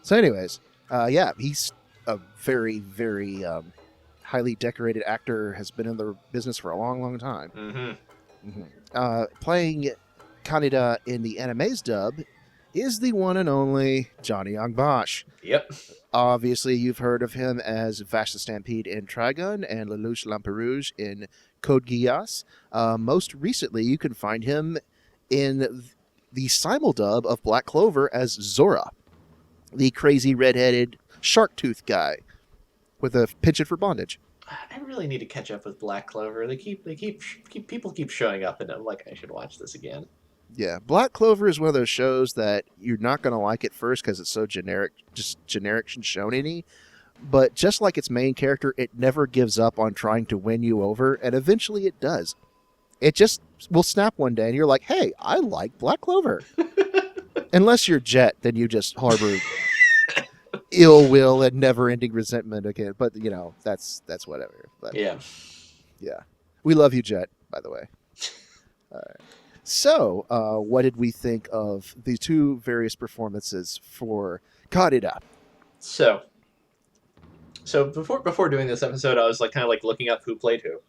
So anyways, he's a very, very highly decorated actor, has been in the business for a long, long time. Mm-hmm. Mm-hmm. Playing Kaneda in the Animaze dub is the one and only Johnny Young Bosch. Yep. Obviously, you've heard of him as Vash the Stampede in Trigun and Lelouch Lamperouge in Code Geass. Most recently, you can find him in the simuldub of Black Clover as Zora, the crazy red-headed shark tooth guy with a penchant for bondage. I really need to catch up with Black Clover. People keep showing up, and I'm like, I should watch this again. Yeah, Black Clover is one of those shows that you're not going to like at first because it's so generic and shonen-y. But just like its main character, it never gives up on trying to win you over, and eventually it does. it just will snap one day and you're like, hey, I like Black Clover. Unless you're Jet, then you just harbor ill will and never-ending resentment again. But that's whatever. But Yeah. yeah, we love you, Jet. By the way. All right. So, what did we think of the two various performances for Kaneda? So before doing this episode, I was like kind of like looking up who played who,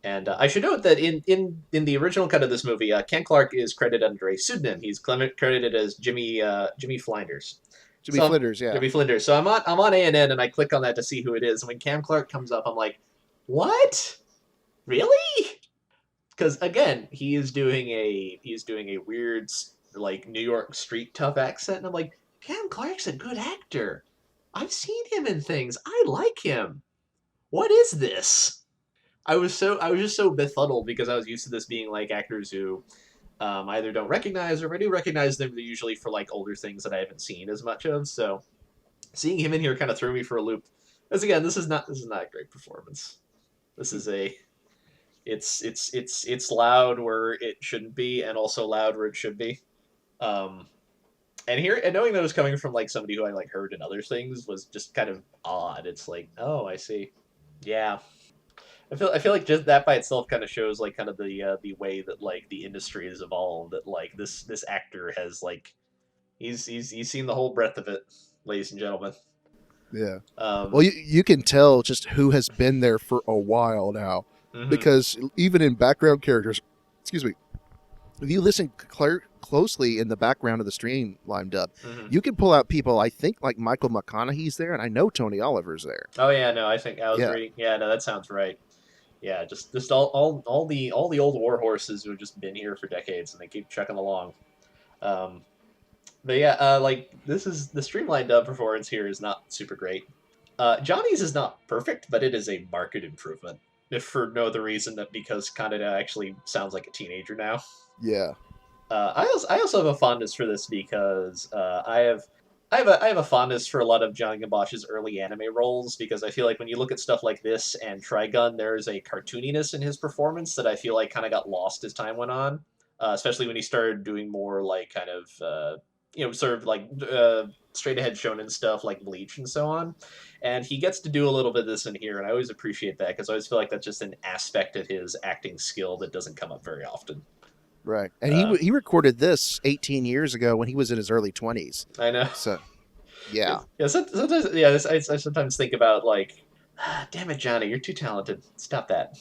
and I should note that in the original cut of this movie, Ken Clark is credited under a pseudonym. He's credited as Jimmy Flinders. Jimmy Flinders, yeah. Jimmy Flinders. So I'm on A&N and I click on that to see who it is. And when Cam Clark comes up, I'm like, what? Really? Because again, he is doing a weird like New York street tough accent, and I'm like, Cam Clark's a good actor. I've seen him in things. I like him. What is this? I was just so befuddled because I was used to this being like actors who either don't recognize, or if I do recognize them, they're usually for like older things that I haven't seen as much of. So seeing him in here kind of threw me for a loop. As again, this is not a great performance. This is it's loud where it shouldn't be, and also loud where it should be. And knowing that it was coming from like somebody who I like heard in other things was just kind of odd. It's like, oh, I see. Yeah. I feel like just that by itself kind of shows like kind of the way that like the industry has evolved. That like this actor has like he's seen the whole breadth of it, ladies and gentlemen. Yeah. Well, you can tell just who has been there for a while now, because even in background characters, excuse me, if you listen closely in the background of the Streamline dub, you can pull out people. I think like Michael McConaughey's there, and I know Tony Oliver's there. Oh yeah, no, I think I was reading. Yeah, no, that sounds right. Yeah, just all the old war horses who have just been here for decades, and they keep chucking along. But yeah, like this is the Streamline dub performance here is not super great. Johnny's is not perfect, but it is a marked improvement. If for no other reason than because Kaneda actually sounds like a teenager now. Yeah. I also have a fondness for this because I have a fondness for a lot of Johnny Gambosh's early anime roles, because I feel like when you look at stuff like this and Trigun, there's a cartooniness in his performance that I feel like kind of got lost as time went on, especially when he started doing more like kind of sort of like straight ahead shonen stuff like Bleach and so on. And he gets to do a little bit of this in here, and I always appreciate that because I always feel like that's just an aspect of his acting skill that doesn't come up very often. Right. And he recorded this 18 years ago when he was in his early 20s. I know. So, yeah. Yeah, sometimes, yeah, I sometimes think about, like, damn it, Johnny, you're too talented. Stop that.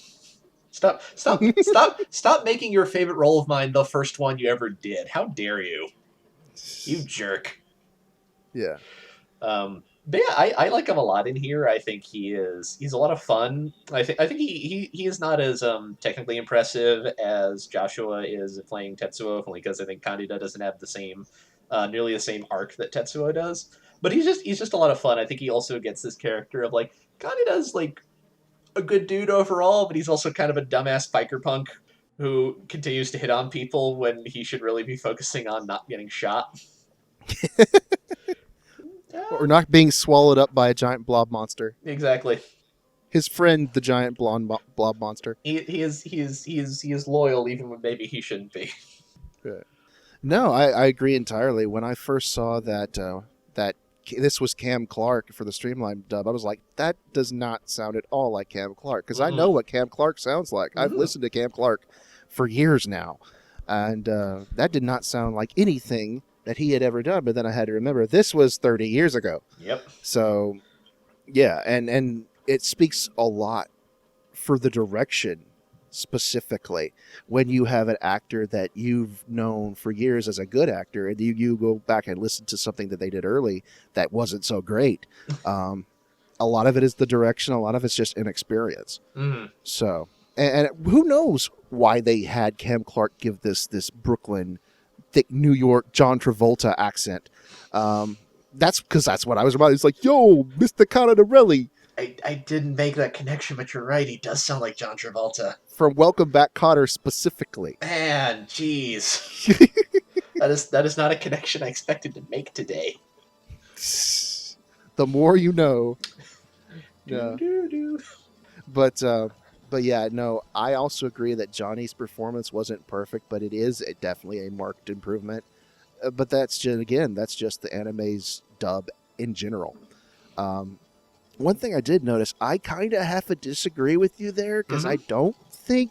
Stop making your favorite role of mine the first one you ever did. How dare you? You jerk. Yeah. But yeah, I like him a lot in here. I think he's a lot of fun. I think he is not as technically impressive as Joshua is playing Tetsuo, only because I think Kaneda doesn't have the same nearly the same arc that Tetsuo does. But he's just a lot of fun. I think he also gets this character of like Kaneda's like a good dude overall, but he's also kind of a dumbass biker punk who continues to hit on people when he should really be focusing on not getting shot. Or not being swallowed up by a giant blob monster. Exactly. His friend, the giant blonde blob monster. He is loyal even when maybe he shouldn't be. Right. No, I agree entirely. When I first saw that this was Cam Clark for the Streamline dub, I was like, that does not sound at all like Cam Clark, because I know what Cam Clark sounds like. I've listened to Cam Clark for years now, and that did not sound like anything that he had ever done. But then I had to remember this was 30 years ago. Yep. So yeah, and it speaks a lot for the direction specifically when you have an actor that you've known for years as a good actor, and you go back and listen to something that they did early that wasn't so great. A lot of it is the direction, a lot of it's just inexperience. So and who knows why they had Cam Clark give this Brooklyn thick New York John Travolta accent. That's because that's what I was about. It's like, yo, Mr. Canada. I didn't make that connection, but you're right. He does sound like John Travolta. From Welcome Back, Kotter specifically. Man, jeez. that is not a connection I expected to make today. The more you know. Yeah. But But yeah, no, I also agree that Johnny's performance wasn't perfect, but it is definitely a marked improvement. But that's just, again, that's just the anime's dub in general. Um, One thing I did notice, I kind of have to disagree with you there because Mm-hmm.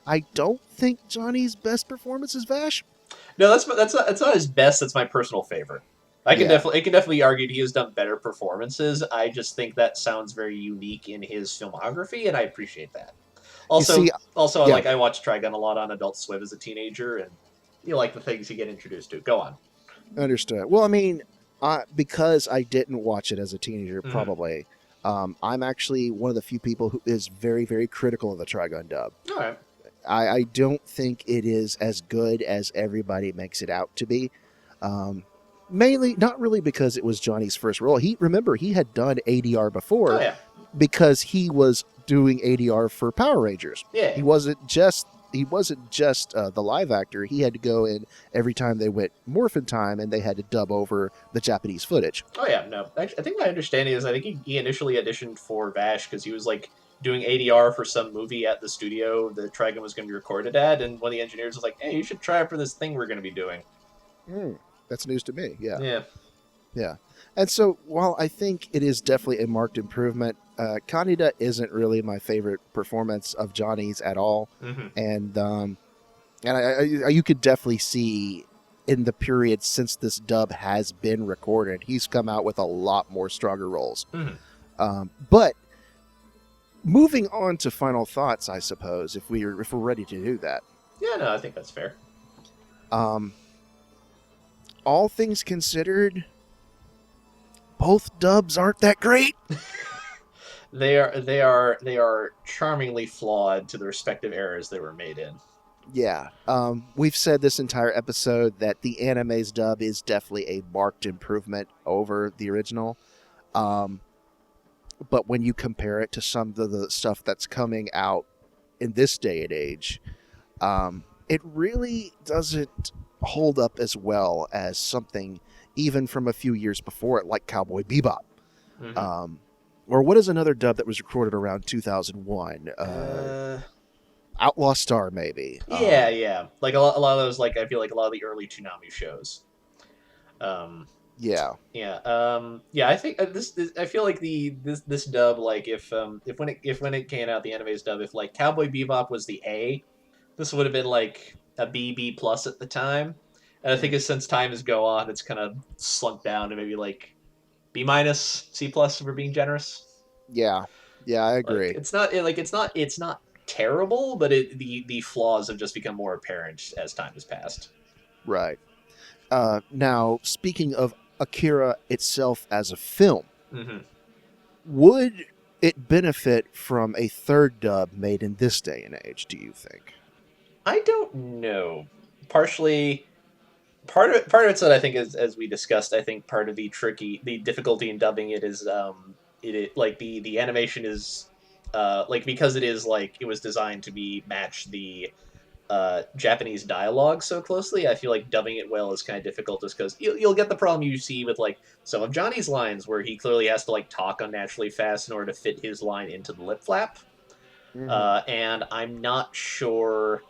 I don't think Johnny's best performance is Vash. No, that's not his best. That's my personal favorite. Yeah, It can definitely argue he has done better performances. I just think that sounds very unique in his filmography, and I appreciate that. you see, Also, yeah, I watched Trigun a lot on Adult Swim as a teenager, and you like the things you get introduced to. Go on. understood. Well, I mean, because I didn't watch it as a teenager, Mm-hmm. probably. I'm actually one of the few people who is very, very critical of the Trigun dub. All right. I don't think it is as good as everybody makes it out to be. Um, Mainly, not really because it was Johnny's first role. Remember, he had done ADR Oh before yeah. because he was doing ADR for Power Rangers. Yeah. He wasn't just the live actor. He had to go in every time they went Morphin Time, and they had to dub over the Japanese footage. Oh yeah. No, I think my understanding is I think he initially auditioned for Vash because he was like doing ADR for some movie at the studio that Trigun was going to be recorded at, and one of the engineers was like, "Hey, you should try it for this thing we're going to be doing." That's news to me. Yeah. Yeah. Yeah. And so while I think it is definitely a marked improvement, Kaneda isn't really my favorite performance of Johnny's at all. Mm-hmm. And you could definitely see in the period since this dub has been recorded, he's come out with a lot more stronger roles. Mm-hmm. But moving on to final thoughts, I suppose, if we're ready to do that. Yeah. No, I think that's fair. Um, all things considered, both dubs aren't that great. They are charmingly flawed to the respective eras they were made in. Yeah. We've said this entire episode that the Animaze dub is definitely a marked improvement over the original. But when you compare it to some of the stuff that's coming out in this day and age, it really doesn't hold up as well as something even from a few years before it, like Cowboy Bebop. Mm-hmm. Or what is another dub that was recorded around 2001? Outlaw Star, maybe. Yeah. Like a lot of those, like I feel like a lot of the early Toonami shows. Yeah. Yeah. I think I feel like this dub, like if when it came out, the Animaze dub, if like Cowboy Bebop was the A, this would have been like a B plus at the time. And I think since time has go on, it's kind of slunk down to maybe like B minus, C plus, if we're being generous. Yeah, I Like agree. it's not terrible, but the flaws have just become more apparent as time has passed. Right. Now, speaking of Akira itself as a film, Mm-hmm. would it benefit from a third dub made in this day and age, do you think? I don't know. Partially, part of it's that I think, as we discussed, I think part of the difficulty in dubbing it is like the animation is like, because it is like it was designed to be match the Japanese dialogue so closely. I feel like dubbing it well is kind of difficult, just because you'll get the problem you see with like some of Johnny's lines, where he clearly has to like talk unnaturally fast in order to fit his line into the lip flap. And I'm not sure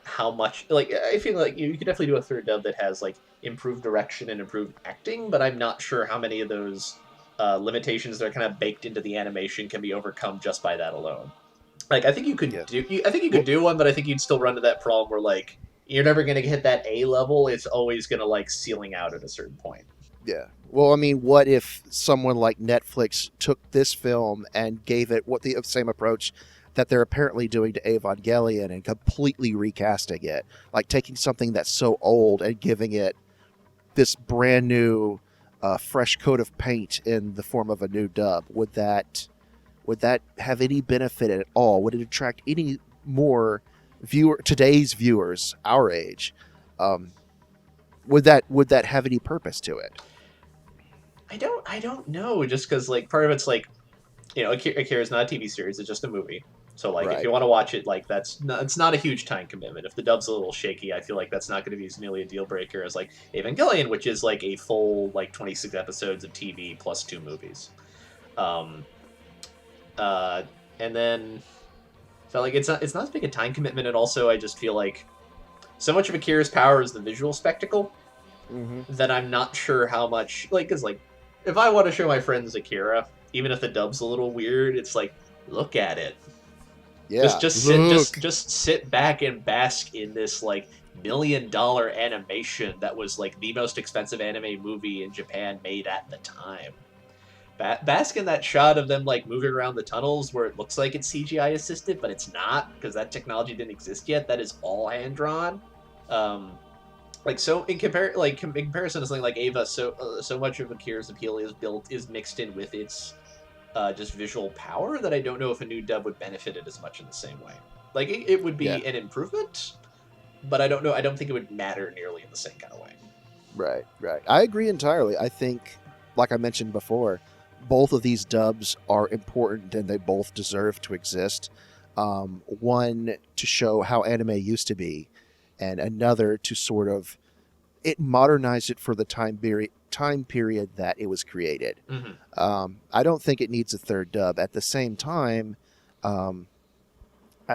how much, like, I feel like you could definitely do a third dub that has like improved direction and improved acting, but I'm not sure how many of those limitations that are kind of baked into the animation can be overcome just by that alone. Like, I think you could Yeah. I think you could do one, but I think you'd still run into that problem where like you're never going to hit that A level. It's always going to like ceiling out at a certain point. Yeah. Well, I mean, what if someone like Netflix took this film and gave it the same approach that they're apparently doing to Evangelion and completely recasting it, like taking something that's so old and giving it this brand new, fresh coat of paint in the form of a new dub? Would that have any benefit at all? Would it attract any more today's viewers, our age? Would that have any purpose to it? I don't know, just because like part of it's like, Akira is not a TV series; it's just a movie. So like, if Right. you want to watch it, like it's not a huge time commitment. If the dub's a little shaky, I feel like that's not going to be as nearly a deal breaker as like Evangelion, which is like a full like 26 episodes of TV plus 2 movies. And then felt like it's not as big a time commitment, and also I just feel like so much of Akira's power is the visual spectacle Mm-hmm. that I'm not sure how much like because like if I want to show my friends Akira, even if the dub's a little weird, it's like look at it. Yeah, look. Just sit back and bask in this like $1 million animation that was like the most expensive anime movie in Japan made at the time. Bask in that shot of them like moving around the tunnels where it looks like it's CGI assisted, but it's not because that technology didn't exist yet. That is all hand drawn. Like so in in comparison to something like Ava, so much of Akira's appeal is mixed in with its just visual power that I don't know if a new dub would benefit it as much in the same way. Like it would Yeah. be an improvement, but I don't know. I don't think it would matter nearly in the same kind of way. Right. I agree entirely. I think, like I mentioned before, both of these dubs are important and they both deserve to exist. One to show how anime used to be, and another to sort of it modernized it for the time period that it was created. Mm-hmm. I don't think it needs a third dub. Um, at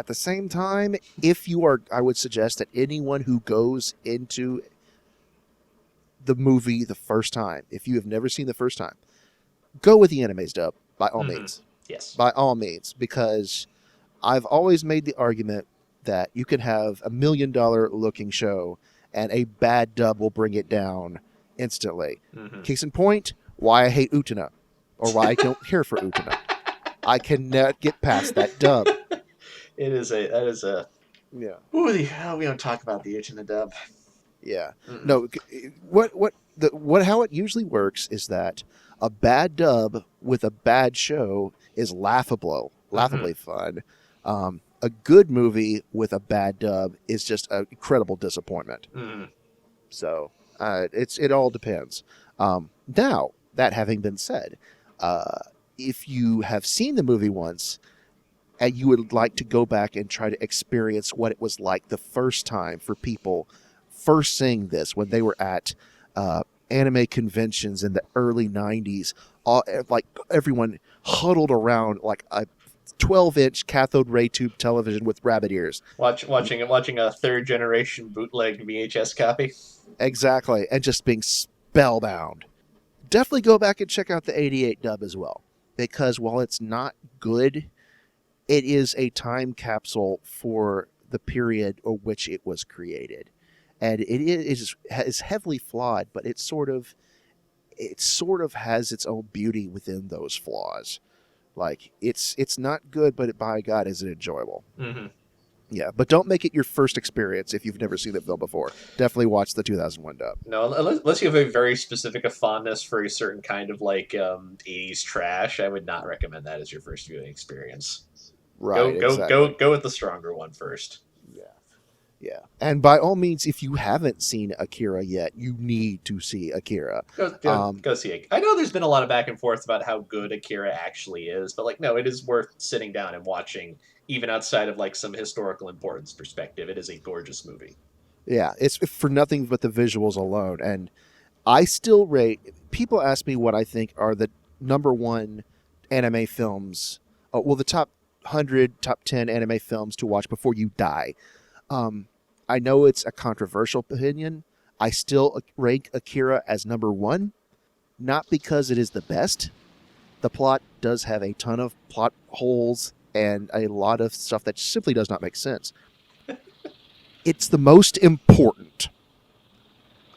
the same time, if you are, I would suggest that anyone who goes into the movie the first time, if you have never seen the first time, go with the Animaze dub by all Mm-hmm. means. Yes. By all means, because I've always made the argument that you can have $1 million looking show and a bad dub will bring it down instantly. Mm-hmm. Case in point, why I hate Utena, or why I don't care for Utena. I cannot get past that dub. That is a. Yeah. Ooh, we don't talk about the Uchina dub. Yeah. Mm-mm. No. How it usually works is that a bad dub with a bad show is laughably fun. A good movie with a bad dub is just an incredible disappointment. Mm-hmm. So it all depends. Now that having been said, if you have seen the movie once and you would like to go back and try to experience what it was like the first time for people first seeing this when they were at anime conventions in the early 90s, like everyone huddled around like a 12-inch cathode ray tube television with rabbit ears. Watching a third generation bootleg VHS copy. Exactly, and just being spellbound. Definitely go back and check out the 88 dub as well, because while it's not good, it is a time capsule for the period of which it was created. And it is heavily flawed, but it sort of has its own beauty within those flaws. Like it's not good, but by God, is it enjoyable? Mm-hmm. Yeah, but don't make it your first experience if you've never seen the film before. Definitely watch the 2001 dub. No, unless you have a very specific fondness for a certain kind of like 80s trash, I would not recommend that as your first viewing experience. Right, exactly. Go with the stronger one first. Yeah. And by all means, if you haven't seen Akira yet, you need to see Akira. Go see it. I know there's been a lot of back and forth about how good Akira actually is, but like, no, it is worth sitting down and watching, even outside of like some historical importance perspective. It is a gorgeous movie. Yeah, it's for nothing but the visuals alone. And I still rate, people ask me what I think are the number one anime films, the top 100, top 10 anime films to watch before you die. I know it's a controversial opinion. I still rank Akira as number one, not because it is the best. The plot does have a ton of plot holes and a lot of stuff that simply does not make sense. It's the most important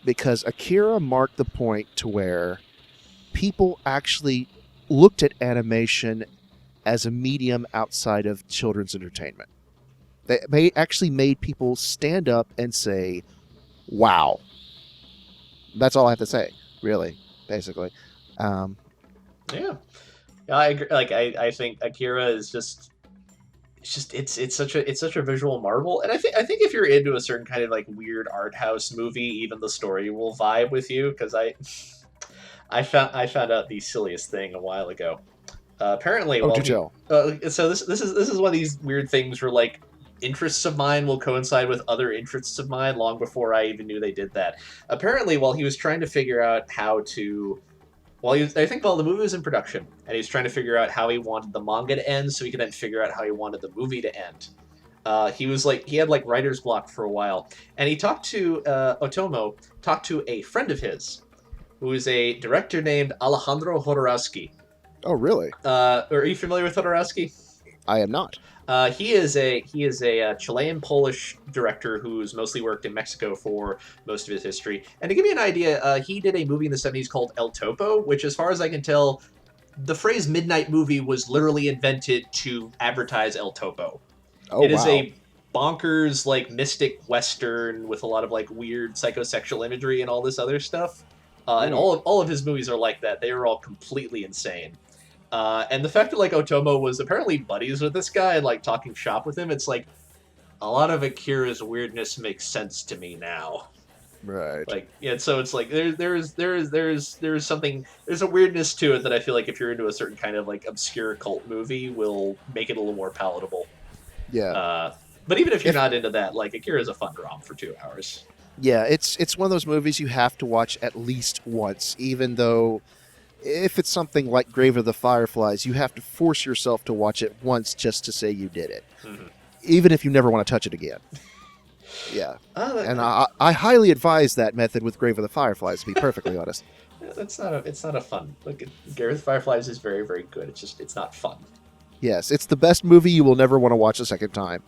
because Akira marked the point to where people actually looked at animation as a medium outside of children's entertainment. They actually made people stand up and say, wow. That's all I have to say, really, basically. Yeah, I agree. Like I think Akira is it's such a visual marvel, and I think if you're into a certain kind of like weird art house movie, even the story will vibe with you. Because I found out the silliest thing a while ago. Apparently, do tell. So this is one of these weird things where like interests of mine will coincide with other interests of mine long before I even knew they did that. Apparently, while he was trying to figure out how to I think while the movie was in production, and he was trying to figure out how he wanted the manga to end, so he could then figure out how he wanted the movie to end. He had like writer's block for a while, and he talked to Otomo talked to a friend of his, who is a director named Alejandro Jodorowsky. Oh, really? Are you familiar with Jodorowsky? I am not. He is a Chilean-Polish director who's mostly worked in Mexico for most of his history. And to give you an idea, he did a movie in the 70s called El Topo, which, as far as I can tell, the phrase midnight movie was literally invented to advertise El Topo. Oh, It is wow. a bonkers, like, mystic western with a lot of, like, weird psychosexual imagery and all this other stuff. And all of his movies are like that. They are all completely insane. And the fact that like Otomo was apparently buddies with this guy and like talking shop with him, it's like a lot of Akira's weirdness makes sense to me now. Right. Like, yeah, so it's like there's something, there's a weirdness to it that I feel like if you're into a certain kind of like obscure cult movie will make it a little more palatable. Yeah. But even if you're not into that, like Akira is a fun rom for 2 hours. Yeah, it's one of those movies you have to watch at least once, even though if it's something like Grave of the Fireflies, you have to force yourself to watch it once just to say you did it, even if you never want to touch it again. Yeah, and I highly advise that method with Grave of the Fireflies, to be perfectly honest. It's not a fun. Look, Grave of the Fireflies is very, very good. It's not fun. Yes, it's the best movie you will never want to watch a second time.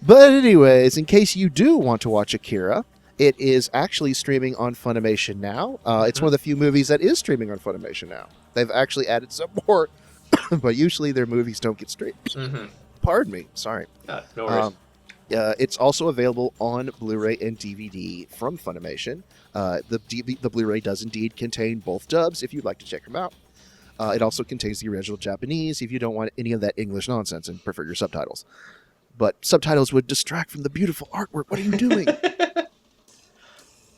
But anyways, in case you do want to watch Akira, it is actually streaming on Funimation now. It's one of the few movies that is streaming on Funimation now. They've actually added some more, but usually their movies don't get streamed. Pardon me. Sorry. No worries. It's also available on Blu-ray and DVD from Funimation. The Blu-ray does indeed contain both dubs if you'd like to check them out. It also contains the original Japanese if you don't want any of that English nonsense and prefer your subtitles. But subtitles would distract from the beautiful artwork. What are you doing?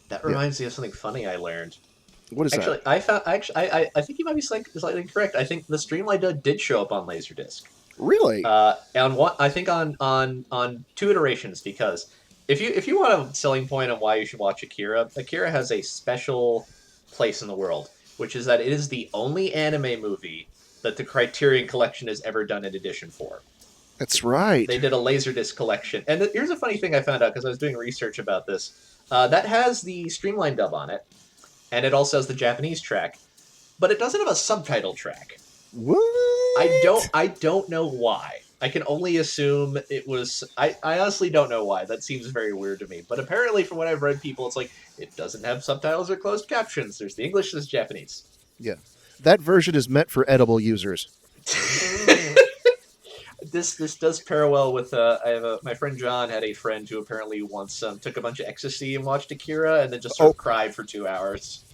That reminds me of something funny I learned. What is Actually, that? I think you might be slightly incorrect. I think the Streamline dub did show up on Laserdisc. Really? And I think on 2 iterations, because if you want a selling point on why you should watch Akira, Akira has a special place in the world, which is that it is the only anime movie that the Criterion Collection has ever done an edition for. That's right. They did a Laserdisc collection. And here's a funny thing I found out because I was doing research about this. That has the Streamline dub on it, and it also has the Japanese track, but it doesn't have a subtitle track. What? I don't know why. I can only assume it was... I honestly don't know why. That seems very weird to me. But apparently, from what I've read, people, it's like, it doesn't have subtitles or closed captions. There's the English, there's Japanese. Yeah. That version is meant for edible users. This does pair well with my friend John had a friend who apparently once took a bunch of ecstasy and watched Akira and then just sort of cried for 2 hours.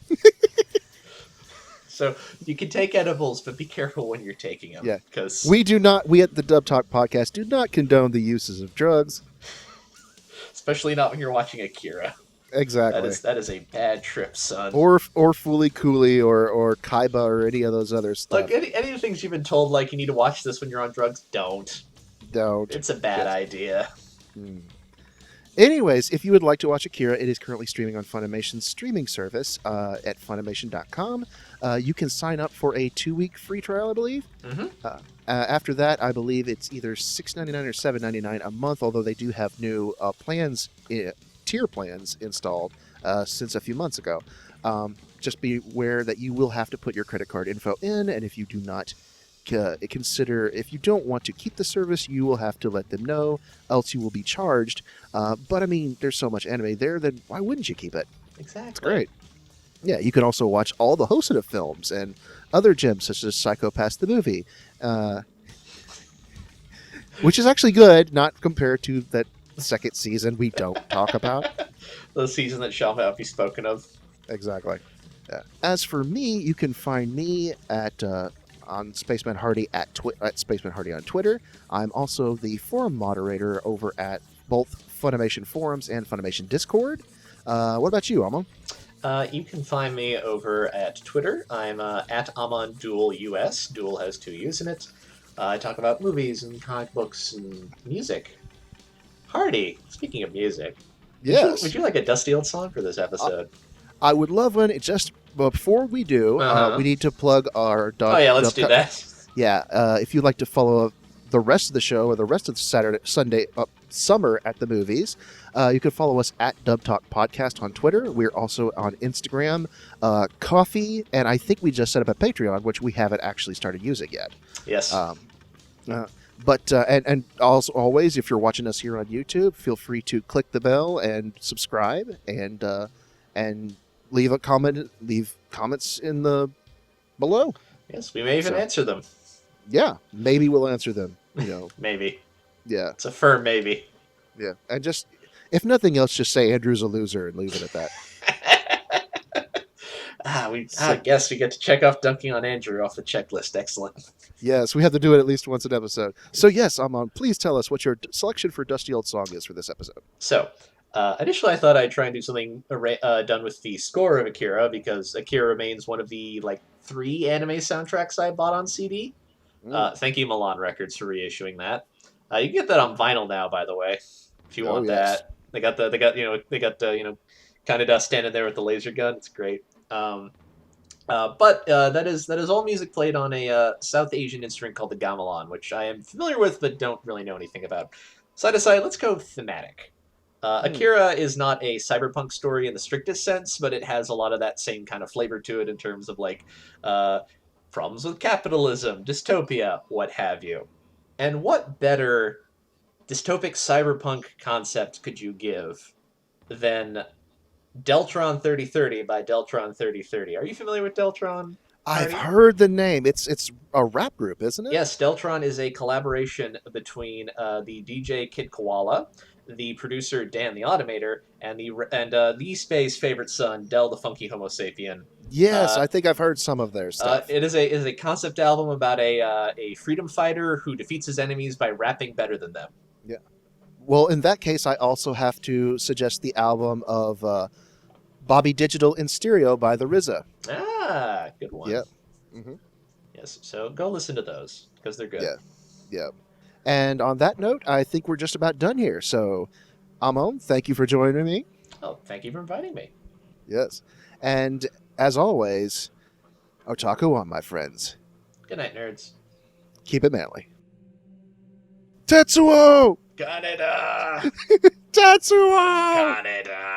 So you can take edibles, but be careful when you're taking them. Yeah, because we at the Dub Talk Podcast do not condone the uses of drugs, especially not when you're watching Akira. Exactly. That is a bad trip, son. Or Fooly Cooley or Kaiba or any of those other stuff. Look, any of the things you've been told, like you need to watch this when you're on drugs, don't. It's a bad idea. Anyways, if you would like to watch Akira, it is currently streaming on Funimation's streaming service at Funimation.com. You can sign up for a 2-week free trial, I believe. After that, I believe it's either $6.99 or $7.99 a month, although they do have new tier plans installed since a few months ago. Just be aware that you will have to put your credit card info in, and if you do not if you don't want to keep the service, you will have to let them know, else you will be charged. But I mean, there's so much anime there, then why wouldn't you keep it? Exactly. It's great. Yeah, you can also watch all the Hosoda films and other gems such as Psycho-Pass the movie, which is actually good, not compared to that second season we don't talk about. The season that shall not be spoken of. Exactly. As for me, you can find me on Spaceman Hardy at Spaceman Hardy on Twitter. I'm also the forum moderator over at both Funimation forums and Funimation Discord. What about you, Amon? You can find me over at Twitter. I'm at AmonDuelUS. Duel has 2 U's in it. I talk about movies and comic books and music. Hardy, speaking of music, yes, would you like a Dusty Old Song for this episode? I would love one. It just But before we do, Uh-huh. we need to plug our Oh yeah, let's do that. Yeah, if you'd like to follow the rest of the show or the rest of the Sunday summer at the movies, you can follow us at dubtalkpodcast on Twitter. We're also on Instagram, Coffee, and I think we just set up a Patreon, which we haven't actually started using yet. Yes. But and also always, if you're watching us here on YouTube, feel free to click the bell and subscribe and leave a comment. Leave comments in the below. Yes, we may even answer them. Yeah, maybe we'll answer them. Maybe. Yeah. It's a firm maybe. Yeah, and just if nothing else, just say Andrew's a loser and leave it at that. I guess we get to check off dunking on Andrew off the checklist. Excellent. Yes, we have to do it at least once an episode. So yes, Amon, please tell us what your selection for Dusty Old Song is for this episode. So, initially I thought I'd try and do something done with the score of Akira, because Akira remains one of the 3 anime soundtracks I bought on CD. Thank you, Milan Records, for reissuing that. You can get that on vinyl now, by the way, if you want that. They got Kaneda standing there with the laser gun. It's great. But that is all music played on a South Asian instrument called the gamelan, which I am familiar with but don't really know anything about. Side to side, let's go thematic. Akira is not a cyberpunk story in the strictest sense, but it has a lot of that same kind of flavor to it in terms of problems with capitalism, dystopia, what have you. And what better dystopic cyberpunk concept could you give than Deltron 3030 by Deltron 3030? Are you familiar with Deltron? I've heard the name. It's a rap group, isn't it? Yes, Deltron is a collaboration between the DJ Kid Koala, the producer Dan the Automator, and the Space favorite son Del the Funky Homo Sapien. Yes, I think I've heard some of their stuff. It is a concept album about a freedom fighter who defeats his enemies by rapping better than them. Yeah. Well, in that case, I also have to suggest the album of Bobby Digital in Stereo by the RZA. Ah, good one. Yep. Mm-hmm. Yes, so go listen to those, because they're good. Yeah. And on that note, I think we're just about done here. So, Amon, thank you for joining me. Oh, thank you for inviting me. Yes. And as always, otaku on, my friends. Good night, nerds. Keep it manly. Tetsuo! Kaneda! Tetsuo! Kaneda!